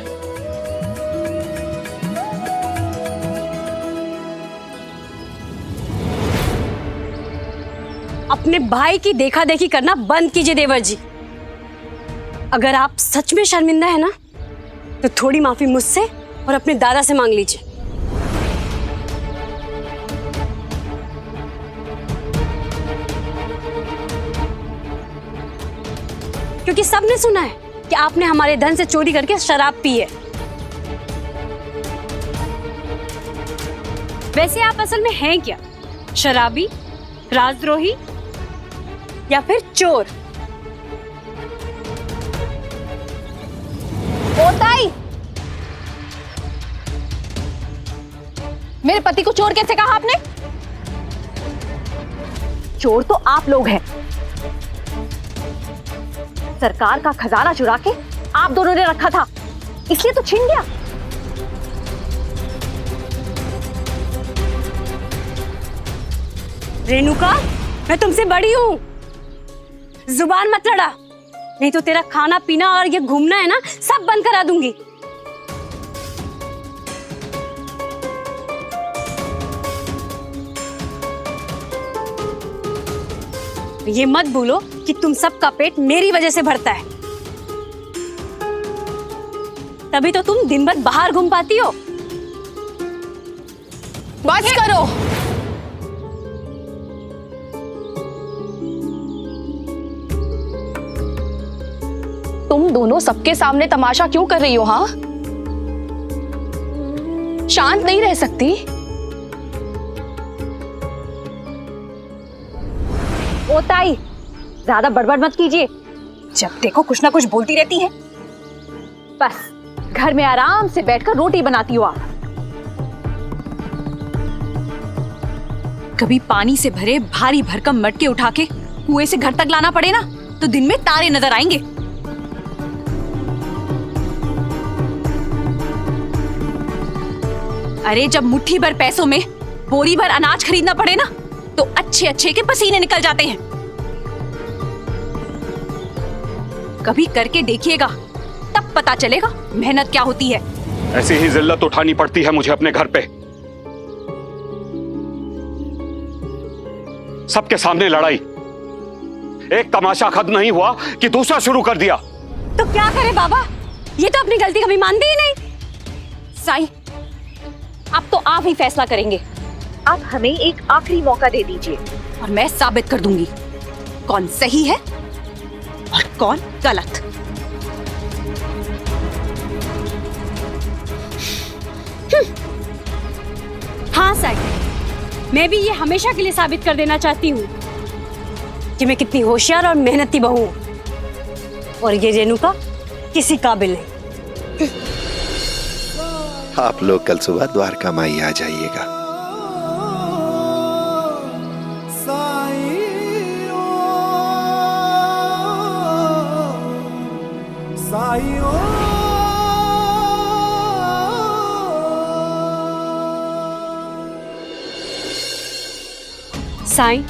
अपने भाई की देखा देखी करना बंद कीजिए देवर जी। अगर आप सच में शर्मिंदा है ना, तो थोड़ी माफी मुझसे और अपने दादा से मांग लीजिए। क्योंकि सबने सुना है कि आपने हमारे धन से चोरी करके शराब पी है। वैसे आप असल में हैं क्या? शराबी, राजद्रोही या फिर चोर? ओताई, मेरे पति को चोर कैसे कहा आपने? चोर तो आप लोग हैं। सरकार का खजाना चुरा के आप दोनों ने रखा था, इसलिए तो छीन गया। रेणुका, मैं तुमसे बड़ी हूं, जुबान मत लड़ा, नहीं तो तेरा खाना पीना और ये घूमना है ना, सब बंद करा दूंगी। ये मत भूलो कि तुम सबका पेट मेरी वजह से भरता है, तभी तो तुम दिन भर बाहर घूम पाती हो। बस करो। तुम दोनों सबके सामने तमाशा क्यों कर रही हो? हाँ, शांत नहीं रह सकती? ओताई, ज्यादा बड़बड़ मत कीजिए, जब देखो कुछ ना कुछ बोलती रहती है। बस घर में आराम से बैठकर रोटी बनाती हो आप। कभी पानी से भरे भारी भरकम मटके उठा के कुएं से घर तक लाना पड़े ना, तो दिन में तारे नजर आएंगे। अरे जब मुट्ठी भर पैसों में बोरी भर अनाज खरीदना पड़े ना, तो अच्छे अच्छे के पसीने निकल जाते हैं। कभी करके देखिएगा, तब पता चलेगा मेहनत क्या होती है। ऐसी ही जिल्लत उठानी पड़ती है मुझे अपने घर पे। सबके सामने लड़ाई, एक तमाशा खत्म नहीं हुआ कि दूसरा शुरू कर दिया। तो क्या करे बाबा, ये तो अपनी गलती कभी मानती ही नहीं। साईं, अब तो आप ही फैसला करेंगे। आप हमें एक आखिरी मौका दे दीजिए और मैं साबित कर दूंगी कौन सही है और कौन गलत। हाँ साई, मैं भी ये हमेशा के लिए साबित कर देना चाहती हूँ कि मैं कितनी होशियार और मेहनती बहू हूँ, और ये रेणुका किसी काबिल नहीं। आप लोग कल सुबह द्वारका माई आ जाइएगा। साईं,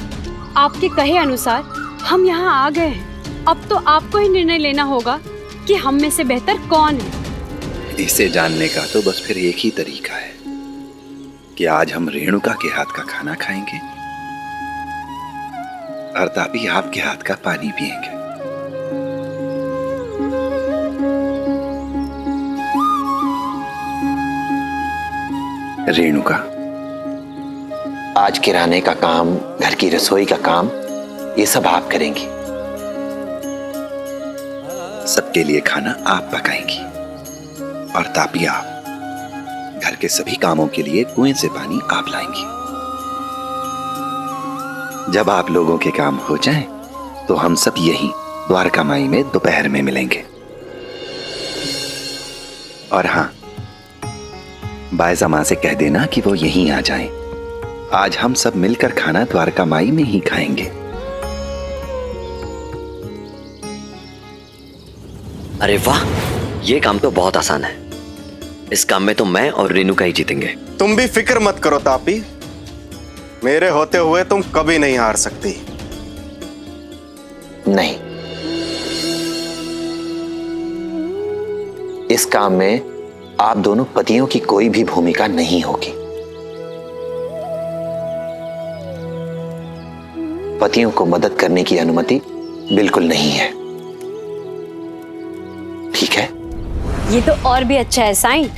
आपके कहे अनुसार हम यहाँ आ गए हैं। अब तो आपको ही निर्णय लेना होगा कि हम में से बेहतर कौन है। इसे जानने का तो बस फिर एक ही तरीका है कि आज हम रेणुका के हाथ का खाना खाएंगे और तापी आपके हाथ का पानी पिएंगे। रेणुका, आज किराने का काम, घर की रसोई का काम, ये सब आप करेंगी। सबके लिए खाना आप पकाएंगी और तापी आप घर के सभी कामों के लिए कुएं से पानी आप लाएंगी। जब आप लोगों के काम हो जाएं, तो हम सब यहीं द्वारका माई में दोपहर में मिलेंगे। और हाँ, बायज़मा से कह देना कि वो यहीं आ जाएं। आज हम सब मिलकर खाना द्वारका माई में ही खाएंगे। अरे वाह, ये काम तो बहुत आसान है। इस काम में तो मैं और रेनू का ही जीतेंगे। तुम भी फिक्र मत करो तापी, मेरे होते हुए तुम कभी नहीं हार सकती। नहीं, इस काम में आप दोनों पतियों की कोई भी भूमिका नहीं होगी। पतियों को मदद करने की अनुमति बिल्कुल नहीं है, ठीक है? ये तो और भी अच्छा है साईं।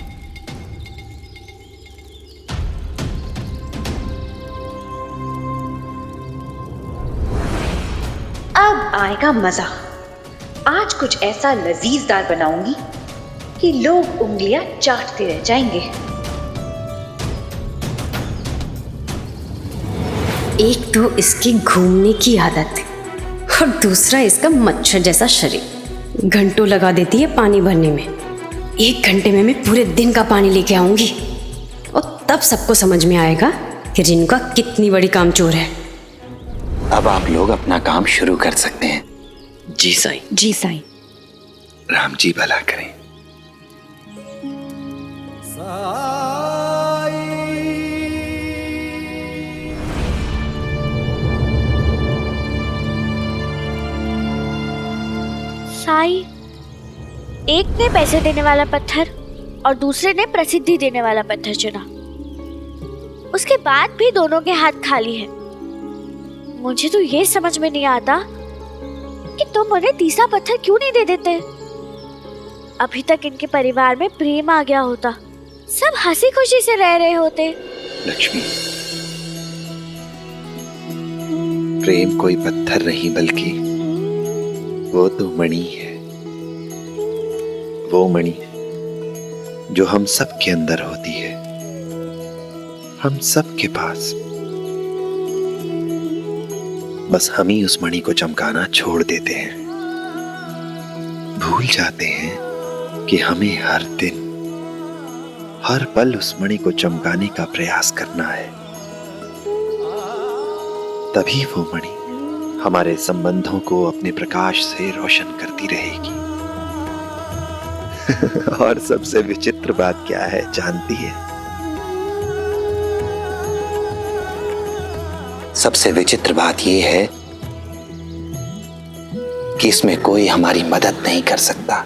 अब आएगा मजा। आज कुछ ऐसा लजीजदार बनाऊंगी कि लोग उंगलियां चाटते रह जाएंगे। एक तो इसकी घूमने की आदत और दूसरा इसका मच्छर जैसा शरीर। घंटों लगा देती है पानी भरने में। 1 घंटे में मैं पूरे दिन का पानी लेके आऊंगी और तब सबको समझ में आएगा कि रिनू का कितनी बड़ी कामचोर है। अब आप लोग अपना काम शुरू कर सकते हैं। जी साईं। जी साईं। राम जी भला करें। साई, एक ने पैसे देने वाला पत्थर और दूसरे ने प्रसिद्धि देने वाला पत्थर चुना। उसके बाद भी दोनों के हाथ खाली हैं। मुझे तो ये समझ में नहीं आता कि तुम उन्हें तीसरा पत्थर क्यों नहीं दे देते। अभी तक इनके परिवार में प्रेम आ गया होता, सब हंसी खुशी से रह रहे होते। लक्ष्मी, प्रेम कोई पत्थर नहीं बल्कि वो तो मणि है। वो मणि जो हम सब के अंदर होती है, हम सब के पास। बस हम ही उस मणि को चमकाना छोड़ देते हैं। भूल जाते हैं कि हमें हर दिन हर पल उस मणि को चमकाने का प्रयास करना है। तभी वो मणि हमारे संबंधों को अपने प्रकाश से रोशन करती रहेगी। और सबसे विचित्र बात क्या है जानती है? सबसे विचित्र बात यह है कि इसमें कोई हमारी मदद नहीं कर सकता।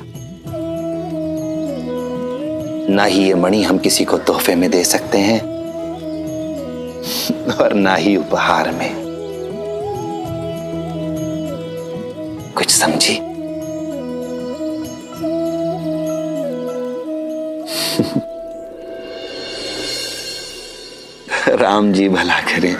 ना ही ये मणि हम किसी को तोहफे में दे सकते हैं और ना ही उपहार में। कुछ समझी? राम जी भला करें।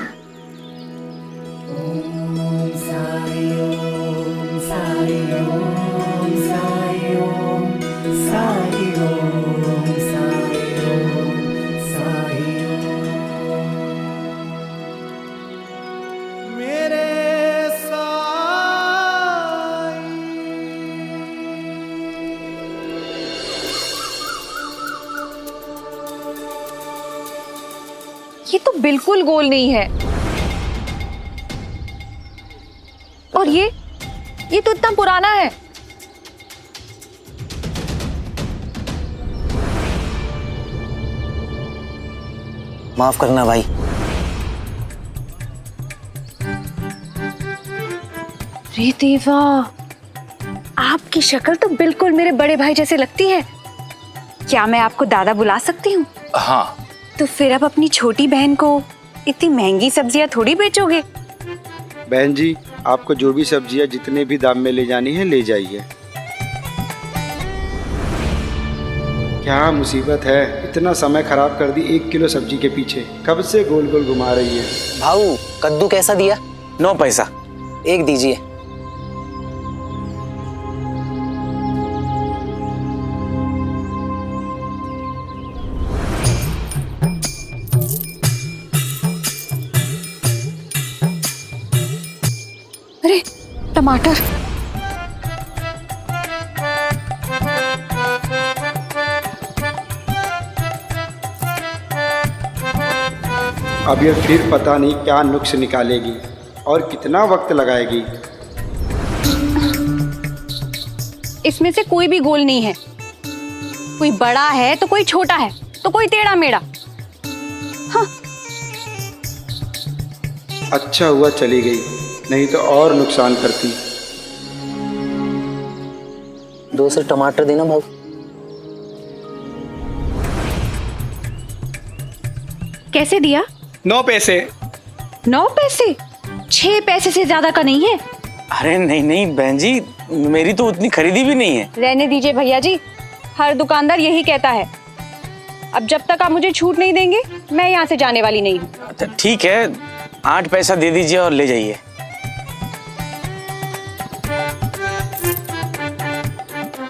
ये तो बिल्कुल गोल नहीं है। और ये तो इतना पुराना है। माफ करना भाई। रे देवा, आपकी शक्ल तो बिल्कुल मेरे बड़े भाई जैसे लगती है। क्या मैं आपको दादा बुला सकती हूँ? हाँ। तो फिर आप अपनी छोटी बहन को इतनी महंगी सब्जियां थोड़ी बेचोगे। बहन जी, आपको जो भी सब्जियां जितने भी दाम में ले जानी है ले जाइए। क्या मुसीबत है, इतना समय खराब कर दी 1 किलो सब्जी के पीछे। कब से गोल गोल घुमा रही है। भाऊ, कद्दू कैसा दिया? 9 पैसा। 1 दीजिए। अरे टमाटर। अब ये फिर पता नहीं क्या नुक्स निकालेगी और कितना वक्त लगाएगी। इसमें से कोई भी गोल नहीं है। कोई बड़ा है तो कोई छोटा है तो कोई टेढ़ा मेढ़ा। हाँ। अच्छा हुआ चली गई, नहीं तो और नुकसान करती। 2 टमाटर देना भाऊ। कैसे दिया? 9 पैसे। 9 पैसे? 6 पैसे से ज्यादा का नहीं है। अरे नहीं नहीं बहन जी, मेरी तो उतनी खरीदी भी नहीं है। रहने दीजिए भैया जी, हर दुकानदार यही कहता है। अब जब तक आप मुझे छूट नहीं देंगे मैं यहाँ से जाने वाली नहीं हूँ। अच्छा ठीक है, 8 पैसा दे दीजिए और ले जाइए।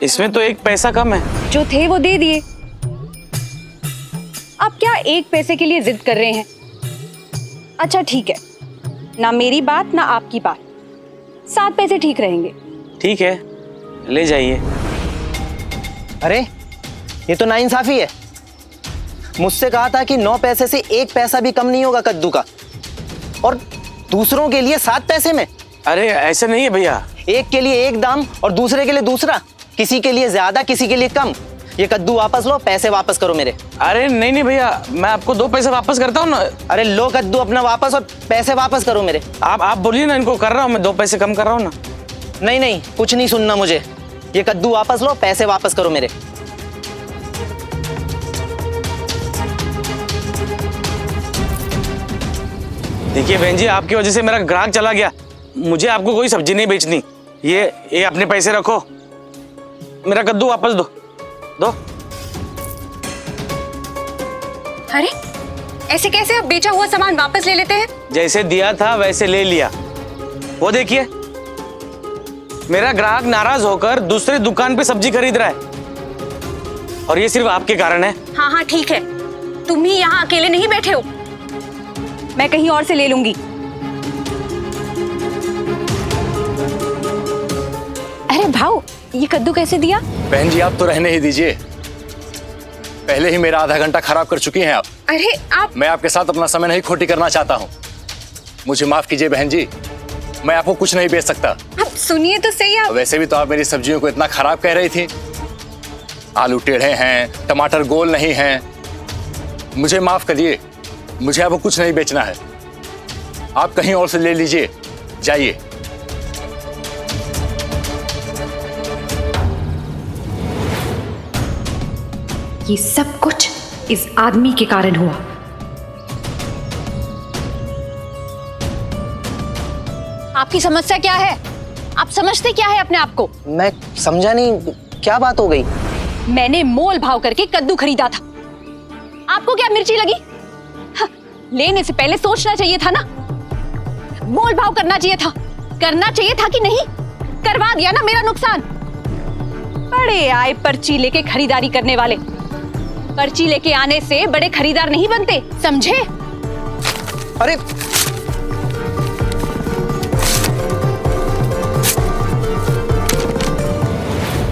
इसमें तो 1 पैसा कम है। जो थे वो दे दिए। आप क्या 1 पैसे के लिए जिद कर रहे हैं? अच्छा ठीक है, ना मेरी बात ना आपकी बात, 7 पैसे ठीक रहेंगे। ठीक है, ले जाइए। अरे ये तो नाइंसाफी है। मुझसे कहा था कि 9 पैसे से 1 पैसा भी कम नहीं होगा कद्दू का, और दूसरों के लिए 7 पैसे में। अरे ऐसा नहीं है भैया, एक के लिए एक दाम और दूसरे के लिए दूसरा, किसी के लिए ज्यादा किसी के लिए कम। ये कद्दू वापस लो, पैसे वापस करो मेरे। अरे नहीं नहीं भैया, मैं आपको 2 पैसे वापस करता हूँ ना। अरे लो कद्दू अपना वापस और पैसे वापस करो मेरे। आप बोलिए ना, इनको कर रहा हूँ मैं, 2 पैसे कम कर रहा हूँ ना। नहीं नहीं, कुछ नहीं सुनना मुझे। ये कद्दू वापस लो, पैसे वापस करो मेरे। देखिए बहन जी, आपकी वजह से मेरा ग्राहक चला गया। मुझे आपको कोई सब्जी नहीं बेचनी। ये अपने पैसे रखो, मेरा कद्दू वापस दो। अरे ऐसे कैसे आप बेचा हुआ सामान वापस ले लेते हैं? जैसे दिया था वैसे ले लिया। वो देखिए, मेरा ग्राहक नाराज होकर दूसरे दुकान पे सब्जी खरीद रहा है, और ये सिर्फ आपके कारण है। हाँ हाँ ठीक है, तुम ही यहाँ अकेले नहीं बैठे हो, मैं कहीं और से ले लूंगी। अरे भाऊ, ये कद्दू कैसे दिया? बहन जी आप तो रहने ही दीजिए, पहले ही मेरा आधा घंटा खराब कर चुकी हैं आप। अरे आप, मैं आपके साथ अपना समय नहीं खोटी करना चाहता हूँ, मुझे माफ कीजिए बहन जी, मैं आपको कुछ नहीं बेच सकता। आप सुनिए तो सही। आप वैसे भी तो आप मेरी सब्जियों को इतना खराब कह रही थी, आलू टेढ़े हैं, टमाटर गोल नहीं हैं। मुझे माफ करिए, मुझे आपको कुछ नहीं बेचना है, आप कहीं और से ले लीजिए, जाइए। ये सब कुछ इस आदमी के कारण हुआ। आपकी समस्या क्या है? आप समझते क्या है अपने आप को? मैं समझा नहीं, क्या बात हो गई? मैंने मोल भाव करके कद्दू खरीदा था, आपको क्या मिर्ची लगी? हाँ, लेने से पहले सोचना चाहिए था ना, मोल भाव करना चाहिए था कि नहीं? करवा दिया ना मेरा नुकसान। बड़े आए पर्ची लेके खरीदारी करने वाले, पर्ची लेके आने से बड़े खरीदार नहीं बनते, समझे? अरे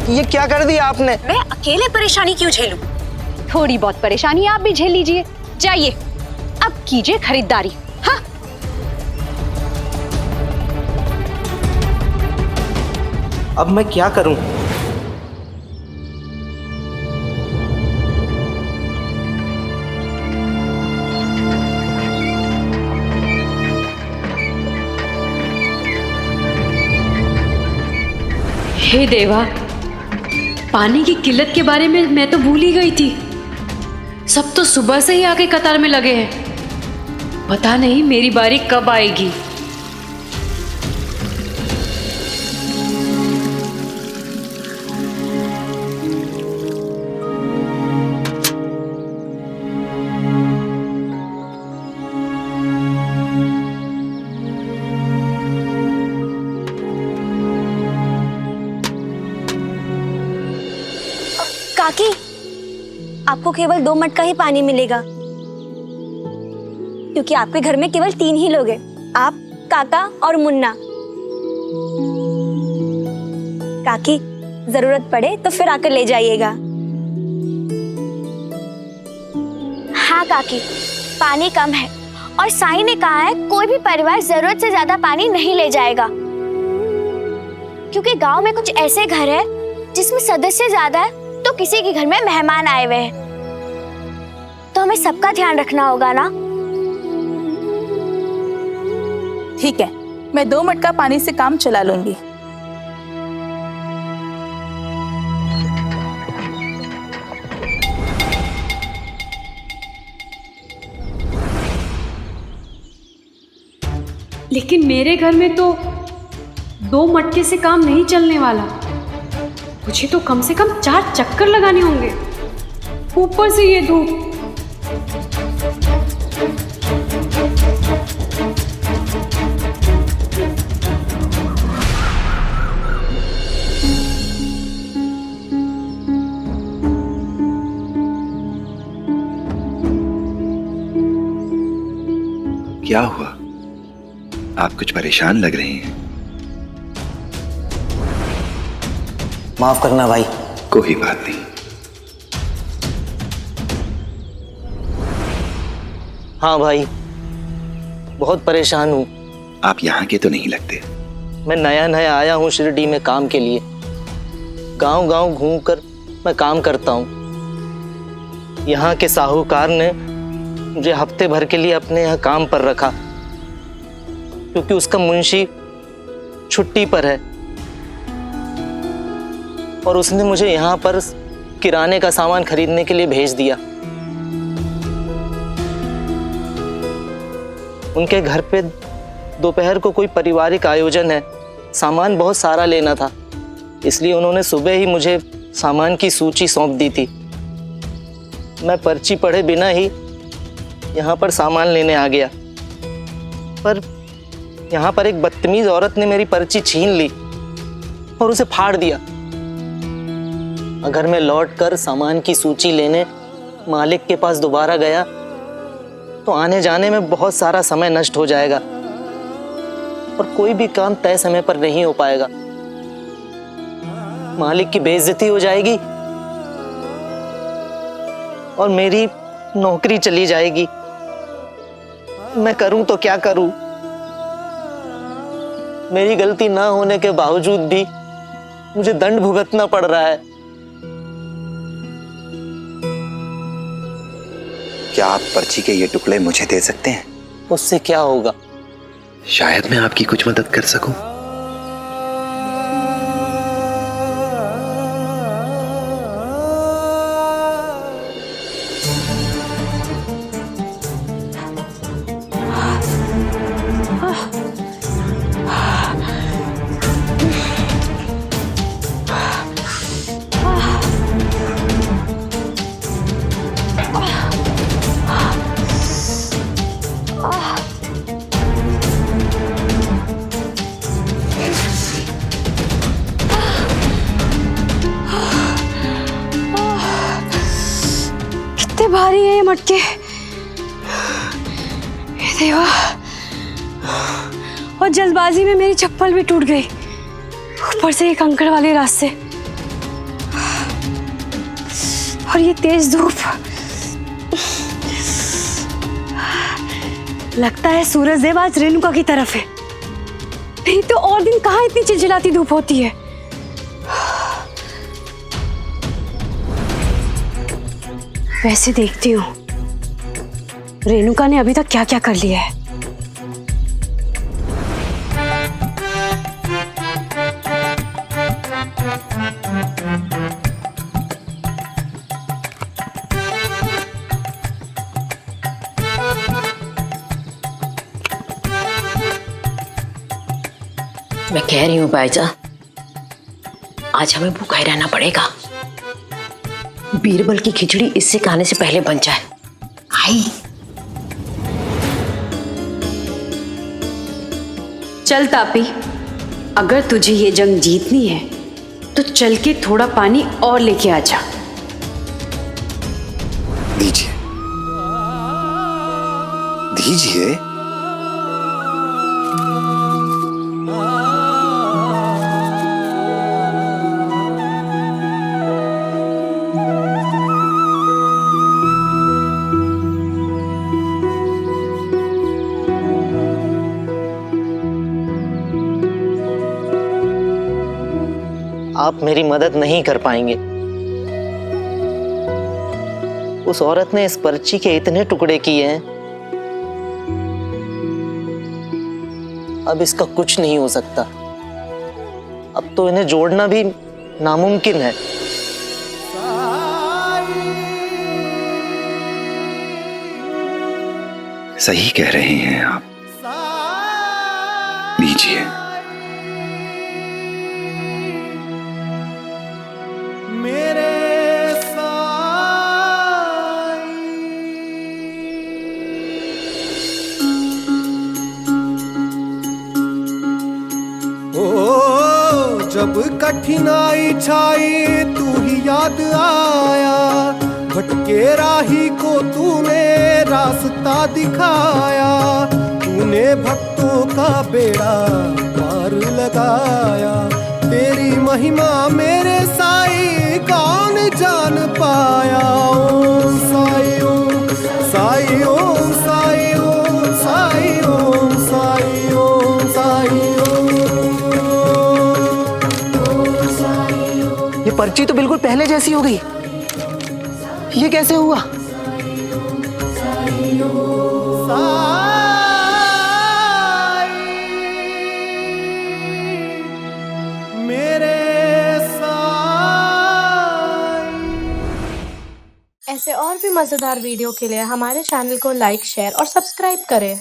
ये क्या कर दिया आपने? मैं अकेले परेशानी क्यों झेलूं? थोड़ी बहुत परेशानी आप भी झेल लीजिए। जाइए, अब कीजिए खरीदारी। हाँ, अब मैं क्या करूं? हे देवा, पानी की किल्लत के बारे में मैं तो भूल ही गई थी। सब तो सुबह से ही आके कतार में लगे हैं, पता नहीं मेरी बारी कब आएगी। काकी, आपको केवल 2 मटका ही पानी मिलेगा, क्योंकि आपके घर में केवल 3 ही लोग हैं, आप, काका और मुन्ना। काकी, जरूरत पड़े तो फिर आकर ले जाइएगा। हाँ काकी, पानी कम है और साईं ने कहा है कोई भी परिवार जरूरत से ज्यादा पानी नहीं ले जाएगा, क्योंकि गांव में कुछ ऐसे घर है जिसमें सदस्य ज्यादा है तो किसी के घर में मेहमान आए हुए हैं, तो हमें सबका ध्यान रखना होगा ना। ठीक है, मैं 2 मटका पानी से काम चला लूंगी। लेकिन मेरे घर में तो 2 मटके से काम नहीं चलने वाला। मुझे तो कम से कम 4 चक्कर लगाने होंगे, ऊपर से ये धूप। क्या हुआ? आप कुछ परेशान लग रहे हैं। माफ करना भाई। कोई बात नहीं। हाँ भाई, बहुत परेशान हूँ। आप यहाँ के तो नहीं लगते। मैं नया नया आया हूँ शिरडी में काम के लिए। गांव गांव घूमकर मैं काम करता हूँ। यहाँ के साहूकार ने मुझे हफ्ते भर के लिए अपने यहाँ काम पर रखा, क्योंकि उसका मुंशी छुट्टी पर है और उसने मुझे यहाँ पर किराने का सामान खरीदने के लिए भेज दिया। उनके घर पे दोपहर को कोई पारिवारिक आयोजन है, सामान बहुत सारा लेना था, इसलिए उन्होंने सुबह ही मुझे सामान की सूची सौंप दी थी। मैं पर्ची पढ़े बिना ही यहाँ पर सामान लेने आ गया, पर यहाँ पर एक बदतमीज औरत ने मेरी पर्ची छीन ली और उसे फाड़ दिया। अगर मैं लौटकर सामान की सूची लेने मालिक के पास दोबारा गया तो आने जाने में बहुत सारा समय नष्ट हो जाएगा और कोई भी काम तय समय पर नहीं हो पाएगा। मालिक की बेइज्जती हो जाएगी और मेरी नौकरी चली जाएगी। मैं करूं तो क्या करूं? मेरी गलती ना होने के बावजूद भी मुझे दंड भुगतना पड़ रहा है। क्या आप पर्ची के ये टुकड़े मुझे दे सकते हैं? उससे क्या होगा? शायद मैं आपकी कुछ मदद कर सकूं। कितने भारी है ये मटके, हे देवा। और जल्दबाजी में मेरी चप्पल भी टूट गई, ऊपर से ये कंकड़ वाले रास्ते और ये तेज धूप। लगता है सूरज देव आज रेणुका की तरफ है, नहीं तो और दिन कहाँ इतनी चिलचिलाती धूप होती है। वैसे देखती हूँ रेणुका ने अभी तक क्या क्या कर लिया है। मैं कह रही हूँ भाईजा, आज हमें भूखा ही रहना पड़ेगा। बीरबल की खिचड़ी इससे खाने से पहले बन जाए। आई चल तापी, अगर तुझे ये जंग जीतनी है तो चल के थोड़ा पानी और लेके आ जा। दीजिए दीजिए। आप मेरी मदद नहीं कर पाएंगे, उस औरत ने इस पर्ची के इतने टुकड़े किए हैं, अब इसका कुछ नहीं हो सकता। अब तो इन्हें जोड़ना भी नामुमकिन है। सही कह रहे हैं आप, लीजिए। मेरे जब कठिनाई छाई तू ही याद आया, भटके राही को तूने रास्ता दिखाया, तूने भक्तों का बेड़ा पार लगाया। तेरी महिमा मेरे साईं कौन जान पाया। ओम साईं ओम साईं ओम साईं ओम साईं ओम साईं ओम साईं ओम। ये पर्ची तो बिल्कुल पहले जैसी हो गई, ये कैसे हुआ? ऐसे और भी मजेदार वीडियो के लिए हमारे चैनल को लाइक, शेयर और सब्सक्राइब करें।